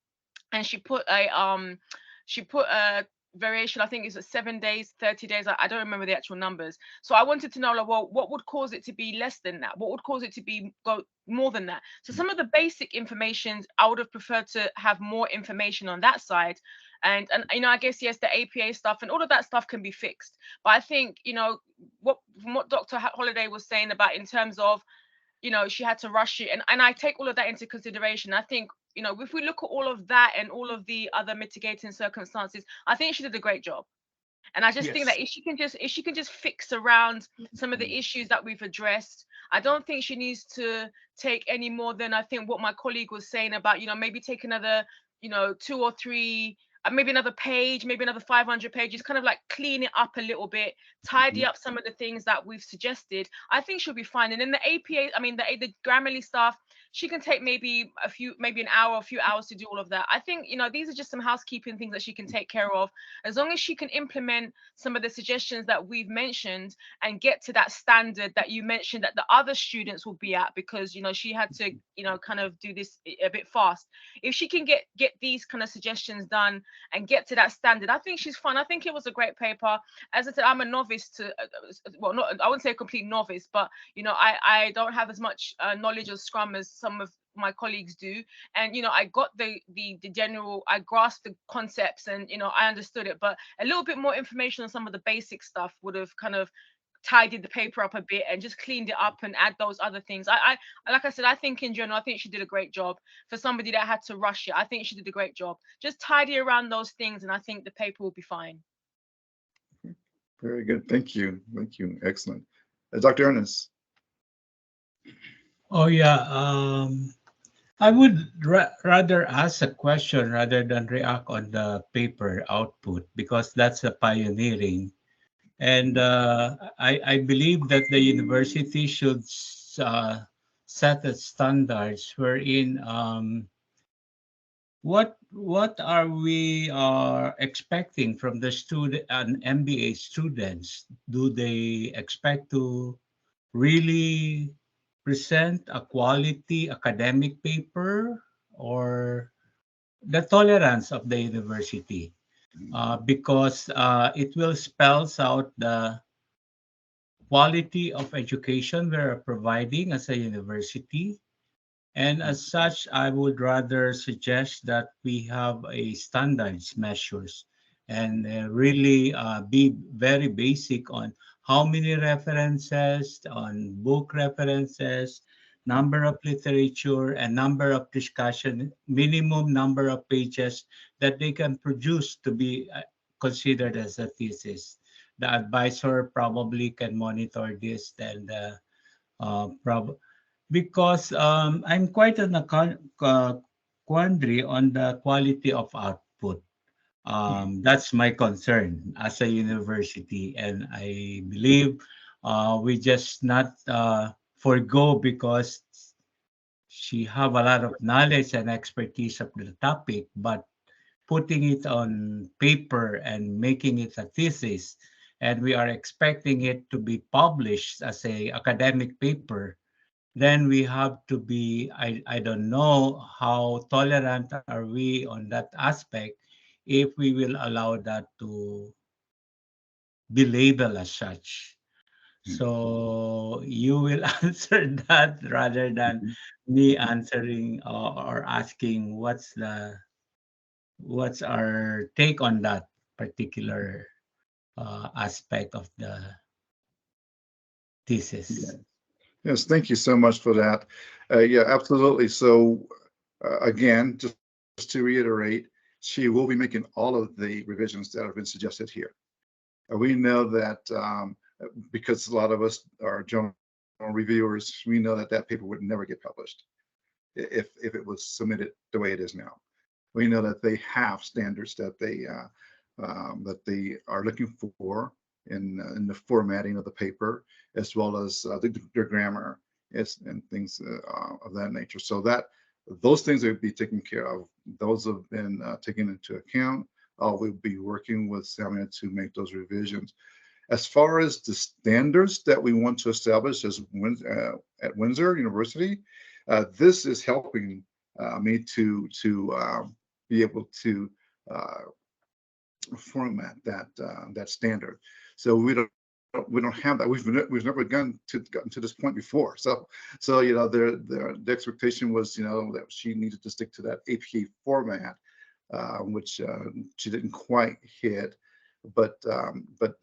Speaker 3: and she put a variation, I think it's 7 days, 30 days. I don't remember the actual numbers. So I wanted to know, like, well, what would cause it to be less than that? What would cause it to go more than that? So some of the basic information, I would have preferred to have more information on that side. And I guess, yes, the APA stuff and all of that stuff can be fixed. But I think, from what Dr. Holiday was saying about in terms of, she had to rush it. And I take all of that into consideration. I think, if we look at all of that and all of the other mitigating circumstances, I think she did a great job. And I just think that if she can just fix around some of the issues that we've addressed, I don't think she needs to take any more than, I think, what my colleague was saying about, maybe take another, 2 or 3, maybe another page, maybe another 500 pages, kind of like clean it up a little bit, tidy up some of the things that we've suggested. I think she'll be fine. And then the APA, the Grammarly stuff, she can take maybe an hour, a few hours to do all of that. I think, these are just some housekeeping things that she can take care of. As long as she can implement some of the suggestions that we've mentioned and get to that standard that you mentioned that the other students will be at, because, she had to, kind of do this a bit fast. If she can get these kind of suggestions done and get to that standard. I think she's fun. I think it was a great paper. As I said, I'm a novice to, well, not, I wouldn't say a complete novice, but you know, I don't have as much knowledge of Scrum as some of my colleagues do, and you know, I got the general, I grasped the concepts, and you know, I understood it, but a little bit more information on some of the basic stuff would have kind of tidied the paper up a bit and just cleaned it up and add those other things. I like I said, I think in general, I think she did a great job. For somebody that had to rush it, I think she did a great job. Just tidy around those things, and I think the paper will be fine.
Speaker 1: Very good. Thank you. Thank you. Excellent. Dr. Ernest.
Speaker 10: Oh yeah. I would rather ask a question rather than react on the paper output, because that's a pioneering. And I believe that the university should set the standards wherein what are we expecting from the student and MBA students? Do they expect to really present a quality academic paper, or the tolerance of the university? Because it will spells out the quality of education we're providing as a university. And as such, I would rather suggest that we have a standards measures and really be very basic on how many references, on book references, number of literature, and number of discussion, minimum number of pages that they can produce to be considered as a thesis. The advisor probably can monitor this, and because I'm quite in a quandary on the quality of output. That's my concern as a university, and I believe we just not forego because she have a lot of knowledge and expertise of the topic, but putting it on paper and making it a thesis, and we are expecting it to be published as a academic paper, then we have to be, I don't know how tolerant are we on that aspect if we will allow that to be labeled as such. So you will answer that rather than me answering or asking what's our take on that particular aspect of the thesis.
Speaker 1: Yes, thank you so much for that. Yeah, absolutely. So again, just to reiterate, she will be making all of the revisions that have been suggested here. We know that because a lot of us are journal reviewers, we know that that paper would never get published if it was submitted the way it is now. We know that they have standards that they are looking for in the formatting of the paper, as well as their grammar and things of that nature. So that those things will be taken care of. Those have been taken into account. We'll be working with Samya to make those revisions. As far as the standards that we want to establish as at Windsor University, this is helping me to be able to format that standard. So we don't have that. We've never gotten to this point before. So you know, the expectation was, you know, that she needed to stick to that APA format, which she didn't quite hit. But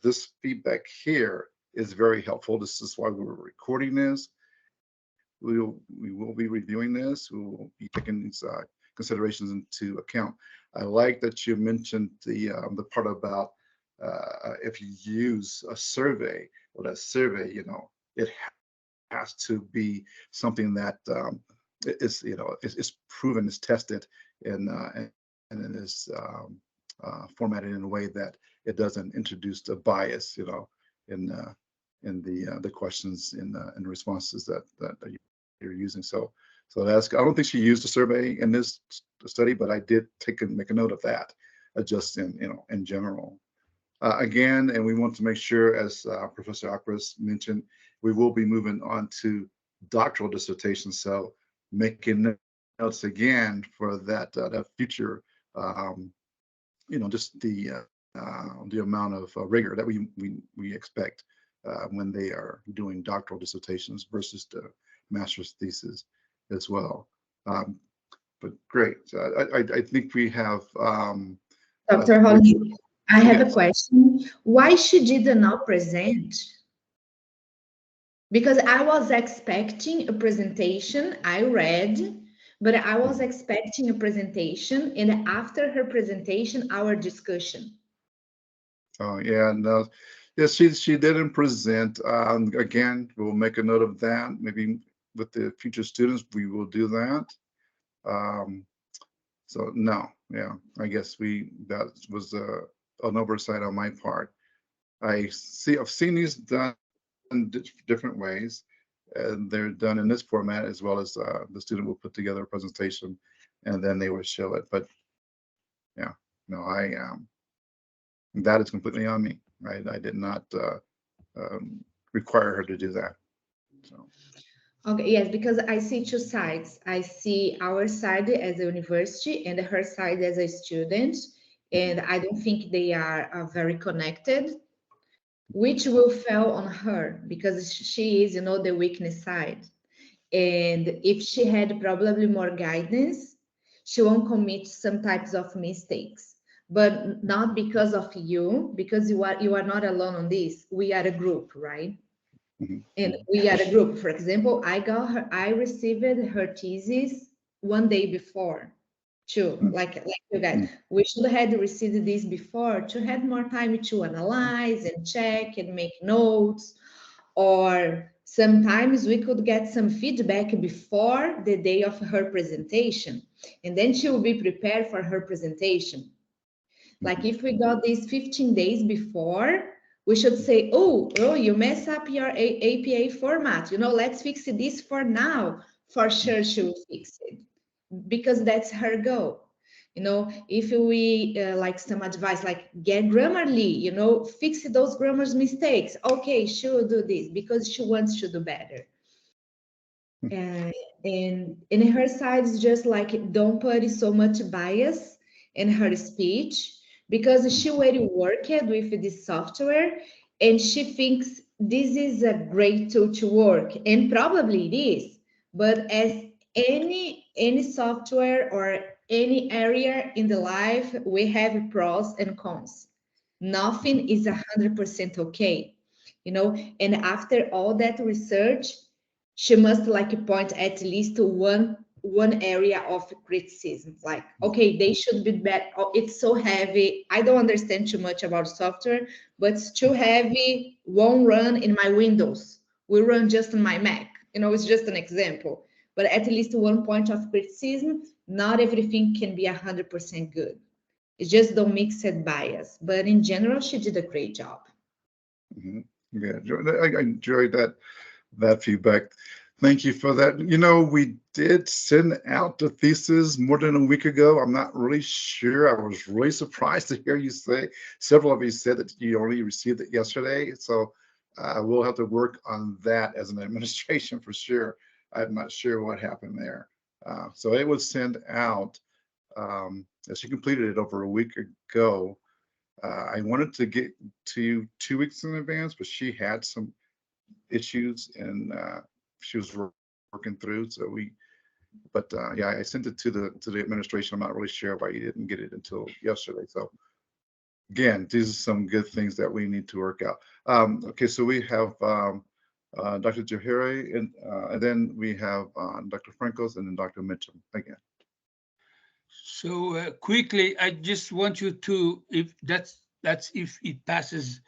Speaker 1: this feedback here is very helpful. This is why we're recording this. We will be reviewing this. We will be taking these considerations into account. I like that you mentioned the part about if you use a survey, well, that survey, you know, it has to be something that is, you know, is proven, is tested, and it is formatted in a way that it doesn't introduce the bias, you know, in the questions in the responses that you're using. So that's, I don't think she used a survey in this study, but I did make a note of that, just in general. Again, and we want to make sure, as Professor Akras mentioned, we will be moving on to doctoral dissertations. So making notes again for that future just the amount of rigor that we expect when they are doing doctoral dissertations versus the master's thesis as well. But great. I think we have.
Speaker 5: Dr. Holly, I have a
Speaker 1: Yes.
Speaker 5: question. Why she did not present? Because I was expecting a presentation, I read, but I was expecting a presentation, and after her presentation, our discussion.
Speaker 1: Oh yeah, no, yeah, she didn't present. Again, we'll make a note of that. Maybe with the future students, we will do that. So no, yeah, I guess that was an oversight on my part. I've seen these done in different ways, and they're done in this format as well as the student will put together a presentation, and then they will show it. But yeah, no, that is completely on me. Right, I did not require her to do that. So.
Speaker 5: Okay, yes, because I see two sides. I see our side as a university and her side as a student, and I don't think they are very connected, which will fall on her because she is, the weakness side. And if she had probably more guidance, she won't commit some types of mistakes. But not because of you, because you are not alone on this. We are a group, right?
Speaker 1: Mhm.
Speaker 5: And we are a group. For example, I received her thesis one day before, too. Like you guys, we should have received this before to have more time to analyze and check and make notes. Or sometimes we could get some feedback before the day of her presentation, and then she will be prepared for her presentation. Like if we got these 15 days before, we should say, oh, you mess up your APA format. Let's fix this for now. For sure, she will fix it because that's her goal. If we like some advice, like get Grammarly, fix those grammar's mistakes. Okay, she will do this because she wants to do better. And in her side, it's just like don't put so much bias in her speech because she already worked with this software and she thinks this is a great tool to work, and probably it is. But as any software or any area in the life, we have pros and cons. Nothing is 100% okay, and after all that research, she must like point at least one area of criticism, like okay, they should be better. Oh, it's so heavy, I don't understand too much about software, but it's too heavy, won't run in my Windows, will run just on my Mac. It's just an example, but at least one point of criticism. Not everything can be 100% good. It's just don't mix it bias, but in general she did a great job.
Speaker 1: Yeah, I enjoyed that feedback. Thank you for that. We did send out the thesis more than a week ago. I'm not really sure. I was really surprised to hear you say, several of you said that you only received it yesterday. So we'll have to work on that as an administration for sure. I'm not sure what happened there. So it was sent out. She completed it over a week ago. I wanted to get to you 2 weeks in advance, but she had some issues and she was working through. So yeah, I sent it to the administration. I'm not really sure why you didn't get it until yesterday. So again, these are some good things that we need to work out. Okay, so we have Dr. Johari and then we have Dr. Frankos and then Dr. Mitchell again.
Speaker 2: So quickly, I just want you to, if that's if it passes,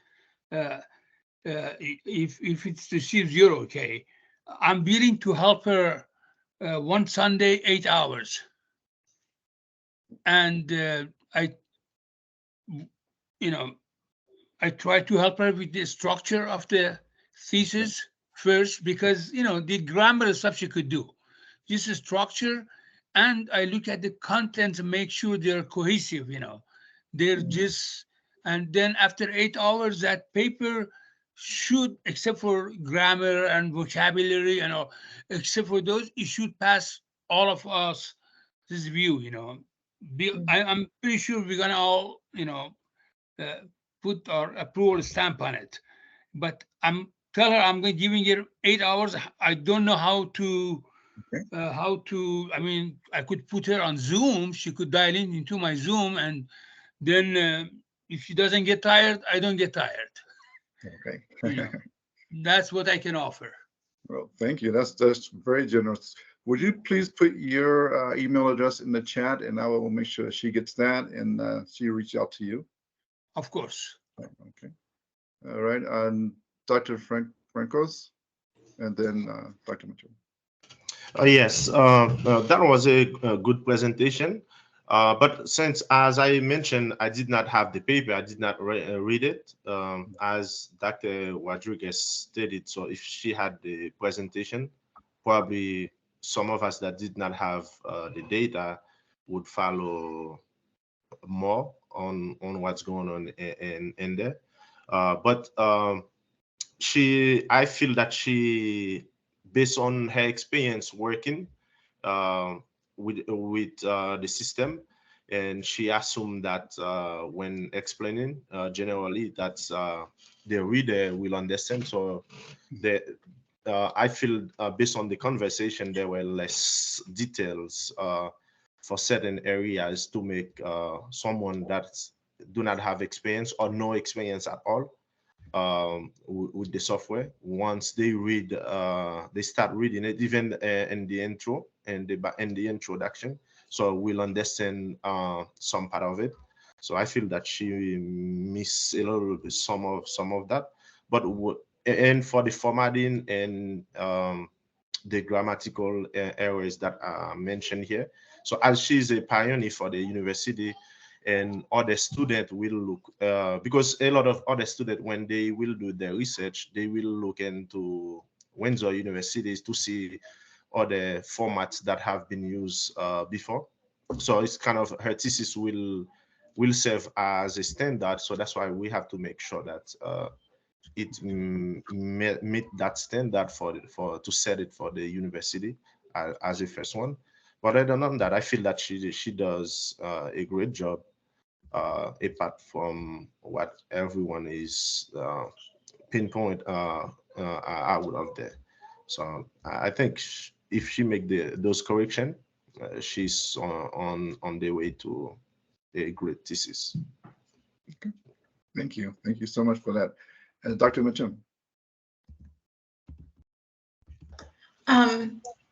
Speaker 2: if it's received 0, okay, I'm willing to help her one Sunday, 8 hours. And I try to help her with the structure of the thesis first, because, the grammar stuff she could do. This is structure. And I look at the contents and make sure they're cohesive, they're just, and then after 8 hours, that paper should, except for grammar and vocabulary and all, except for those, it should pass all of us this view, I'm pretty sure we're gonna all you know, put our approval stamp on it. But tell her I'm going giving her 8 hours. I don't know how to I mean, I could put her on Zoom. She could dial in into my Zoom, and then if she doesn't get tired, I don't get tired.
Speaker 1: Okay.
Speaker 2: You know, that's what I can offer.
Speaker 1: Well, thank you. That's very generous. Would you please put your email address in the chat, and I will make sure she gets that, and she reach out to you.
Speaker 2: Of course.
Speaker 1: Okay. All right. Dr. Francos, and then Dr. Mitchell.
Speaker 8: Yes, that was a good presentation. But since, as I mentioned, I did not have the paper, I did not read it, as Dr. Rodriguez stated. So if she had the presentation, probably some of us that did not have the data would follow more on what's going on in there. But I feel that she, based on her experience working with the system, and she assumed that when explaining generally that the reader will understand. So I feel based on the conversation, there were less details for certain areas to make someone that do not have experience or no experience at all with the software. Once they read, they start reading it, even in the intro and in the introduction. So we'll understand some part of it. So I feel that she missed a little bit some of that. But and for the formatting and the grammatical errors that are mentioned here. So as she's a pioneer for the university, and other students will look, because a lot of other students, when they will do their research, they will look into Windsor universities to see other formats that have been used before. So it's kind of, her thesis will serve as a standard. So that's why we have to make sure that it meet that standard to set it for the university as a first one. But other than that, I feel that she does a great job, apart from what everyone is pinpoint out of there. So I think if she make those correction, she's on the way to a great thesis.
Speaker 1: Okay. Thank you. Thank you so much for that. Dr. Mitchell.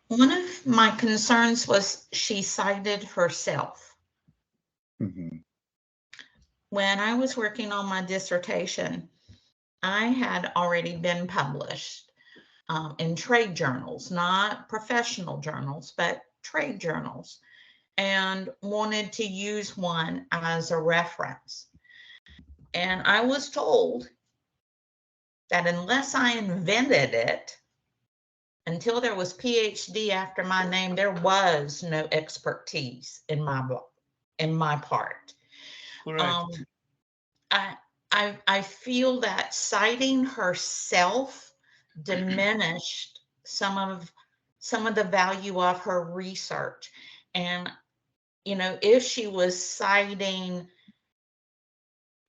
Speaker 9: One of my concerns was she cited herself.
Speaker 1: Mm-hmm.
Speaker 9: When I was working on my dissertation, I had already been published in trade journals, not professional journals, but trade journals, and wanted to use one as a reference. And I was told that unless I invented it, until there was PhD after my name, there was no expertise in my part.
Speaker 2: Correct.
Speaker 9: I feel that citing herself diminished some of the value of her research. And if she was citing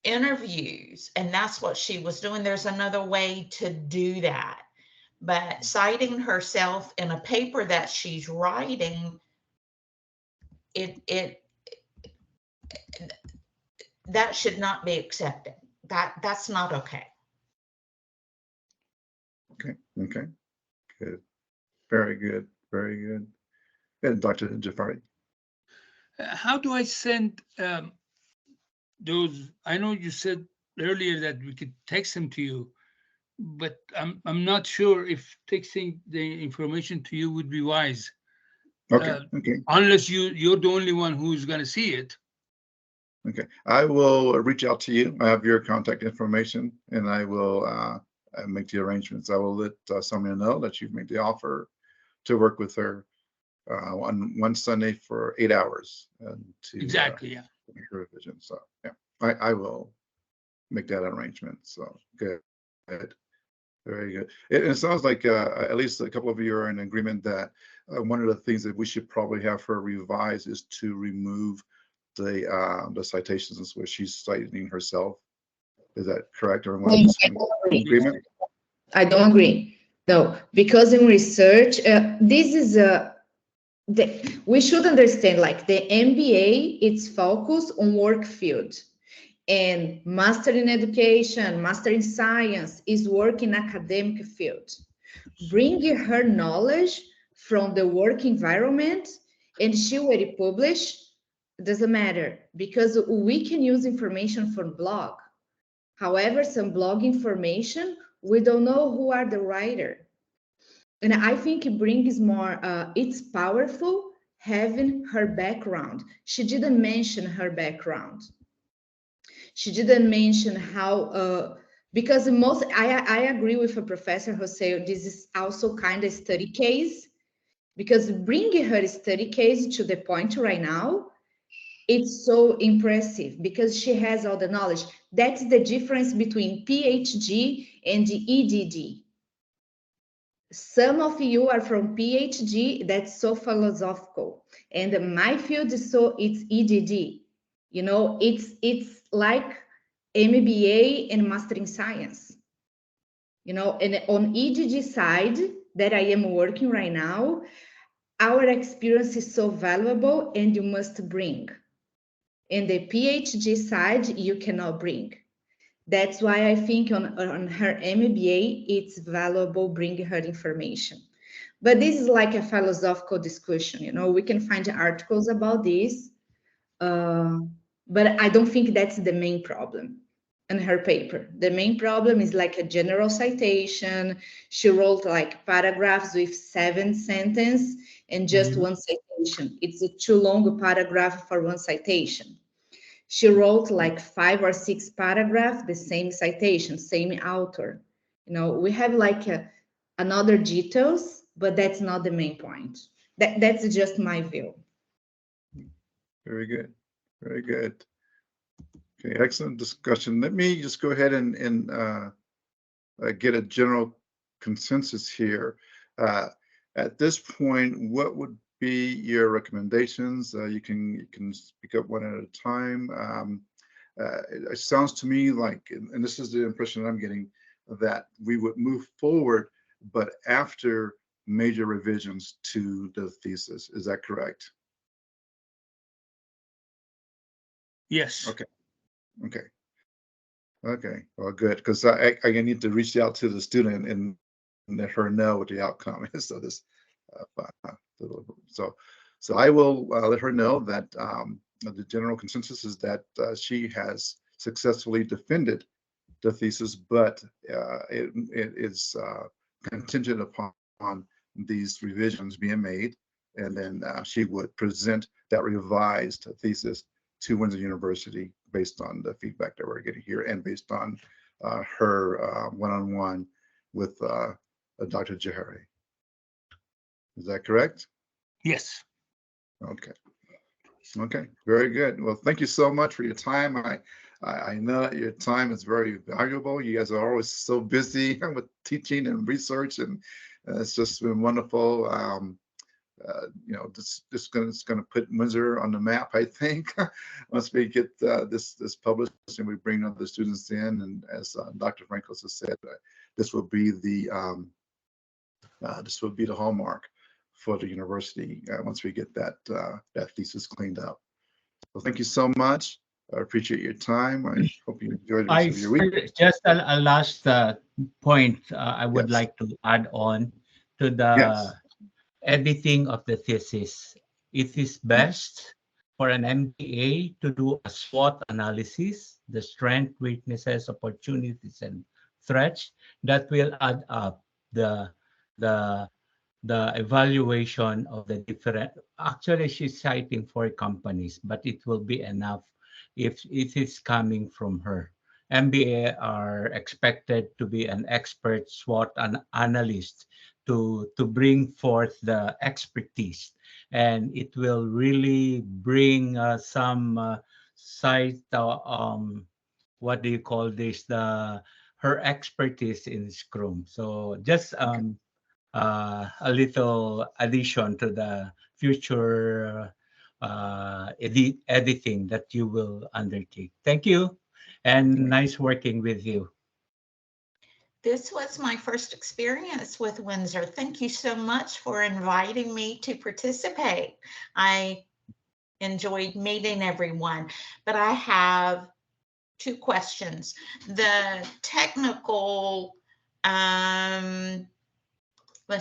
Speaker 9: interviews and that's what she was doing, there's another way to do that. But citing herself in a paper that she's writing, that should not be accepted. That's not okay.
Speaker 1: Okay. Good. Very good. Very good. And Dr. Jafari.
Speaker 2: How do I send those? I know you said earlier that we could text them to you, but I'm not sure if texting the information to you would be wise.
Speaker 1: Okay.
Speaker 2: Unless you're the only one who's going to see it.
Speaker 1: Okay. I will reach out to you. I have your contact information, and I will make the arrangements. I will let Samya know that you've made the offer to work with her on one Sunday for 8 hours to
Speaker 2: exactly, yeah,
Speaker 1: make her revision. So yeah, I will make that arrangement. So good. Very good. It sounds like at least a couple of you are in agreement that one of the things that we should probably have her revise is to remove the citations where she's citing herself. Is that correct? Or am I just in agreement?
Speaker 5: I don't agree. No, because in research, this is we should understand, like, the MBA, it's focused on work field, and master in education, master in science is work in academic field. Bring her knowledge from the work environment and she will publish, doesn't matter, because we can use information from blog. However, some blog information, we don't know who are the writer. And I think it brings more, it's powerful having her background. She didn't mention her background. She didn't mention how, because I agree with a professor who said this is also kind of study case, because bringing her study case to the point right now, it's so impressive because she has all the knowledge. That's the difference between PhD and the EDD. Some of you are from PhD, that's so philosophical. And my field is it's EDD. You know, it's like MBA and Master in Science. You know, and on EDD side that I am working right now, our experience is so valuable and you must bring. In the PhD side, you cannot bring. That's why I think on her MBA, it's valuable bringing her information. But this is like a philosophical discussion, you know, we can find articles about this, but I don't think that's the main problem in her paper. The main problem is like a general citation. She wrote like paragraphs with 7 sentences and just one citation. It's a too long paragraph for one citation. She wrote like 5 or 6 paragraphs, the same citation, same author. You know, we have like another details, but that's not the main point. That's just my view.
Speaker 1: Very good. Very good. Okay, excellent discussion. Let me just go ahead and get a general consensus here. At this point, what would be your recommendations? You can speak up one at a time. It sounds to me like, and this is the impression I'm getting, that we would move forward, but after major revisions to the thesis. Is that correct?
Speaker 2: Yes.
Speaker 1: Okay. Okay. Okay. Well, good, because I need to reach out to the student and let her know what the outcome is of this. So I will let her know that the general consensus is that she has successfully defended the thesis, but it is contingent upon these revisions being made, and then she would present that revised thesis to Windsor University based on the feedback that we're getting here and based on her one-on-one with Dr. Jahari. Is that correct?
Speaker 2: Yes.
Speaker 1: Okay. Okay, very good. Well, thank you so much for your time. I know that your time is very valuable. You guys are always so busy with teaching and research, and it's just been wonderful. You know, this is going to put Windsor on the map, I think, once we get this published and we bring other students in. And as Dr. Frankos has said, this will be the hallmark for the university once we get that thesis cleaned up. So thank you so much. I appreciate your time. I hope you enjoyed the rest of your week.
Speaker 10: Just a last point I would like to add on to the editing of the thesis. It is best for an MBA to do a SWOT analysis, the strength, weaknesses, opportunities, and threats that will add up the evaluation of the different. Actually, she's citing 4 companies, but it will be enough if it is coming from her. MBA are expected to be an expert SWOT analyst to bring forth the expertise, and it will really bring some site what do you call this, her expertise in Scrum. So just a little addition to the future editing that you will undertake. Thank you, and nice working with you.
Speaker 9: This was my first experience with Windsor. Thank you so much for inviting me to participate. I enjoyed meeting everyone, but I have two questions. The technical, let's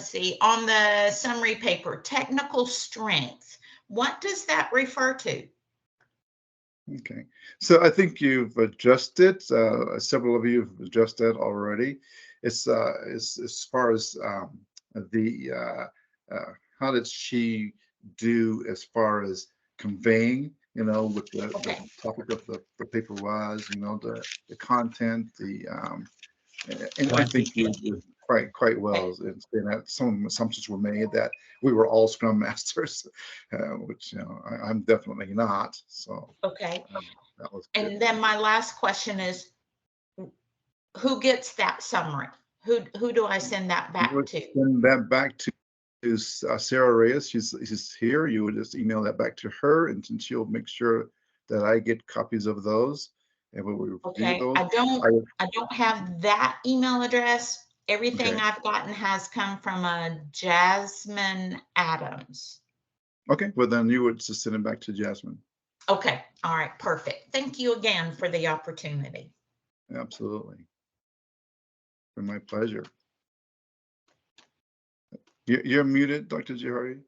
Speaker 9: see, on the summary paper, technical strength, what does that refer to?
Speaker 1: Okay, so I think you've adjusted, several of you have adjusted already. It's as far as how did she do as far as conveying, you know, what the topic of the paper was, you know, the content, and I think you did quite well in saying that some assumptions were made that we were all Scrum Masters, which, you know, I'm definitely not. So
Speaker 9: okay,
Speaker 1: that was
Speaker 9: and
Speaker 1: good.
Speaker 9: then my last question is, who gets that summary? Who do I send that back to?
Speaker 1: Send that back to Sarah Reyes. She's here. You would just email that back to her, and she'll make sure that I get copies of those. And when we review those,
Speaker 9: I don't have that email address. Everything
Speaker 1: okay.
Speaker 9: I've gotten has come from a Jasmine Adams.
Speaker 1: Okay, well then you would just send it back to Jasmine.
Speaker 9: Okay, all right, perfect. Thank you again for the opportunity.
Speaker 1: Absolutely. For my pleasure. You're muted, Dr. Jihari.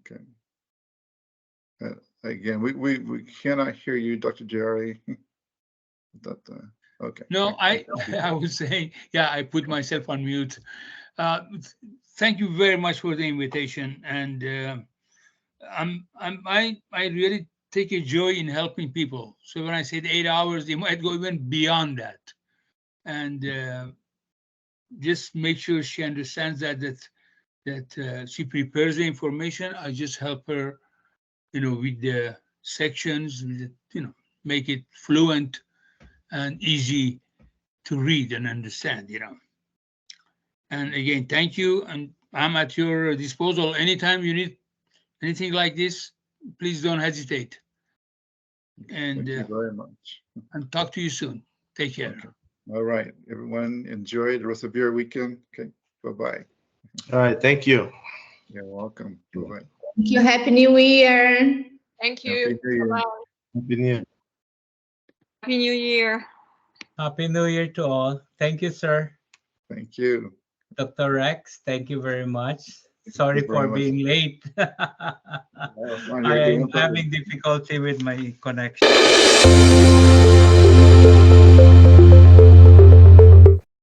Speaker 1: Okay. Again, we cannot hear you, Dr. Jihari. Okay.
Speaker 2: No, I was saying, yeah, I put myself on mute. Thank you very much for the invitation, and I really take a joy in helping people. So when I said 8 hours, they might go even beyond that, and just make sure she understands that she prepares the information. I just help her, you know, with the sections, you know, make it fluent and easy to read and understand, you know. And again, thank you, and I'm at your disposal anytime you need anything like this. Please don't hesitate. And
Speaker 1: thank you very much.
Speaker 2: And talk to you soon. Take care.
Speaker 1: Okay. All right, everyone, enjoy the rest of your weekend. Okay, bye-bye.
Speaker 8: All right, thank you.
Speaker 1: You're welcome. Bye-bye.
Speaker 5: Thank you. Happy New Year.
Speaker 3: Thank you.
Speaker 1: Happy New Year.
Speaker 8: Happy New Year.
Speaker 11: Happy New Year.
Speaker 10: Happy New Year to all. Thank you, sir.
Speaker 1: Thank you.
Speaker 10: Dr. Rex, thank you very much. Sorry for being late. I am having difficulty with my connection.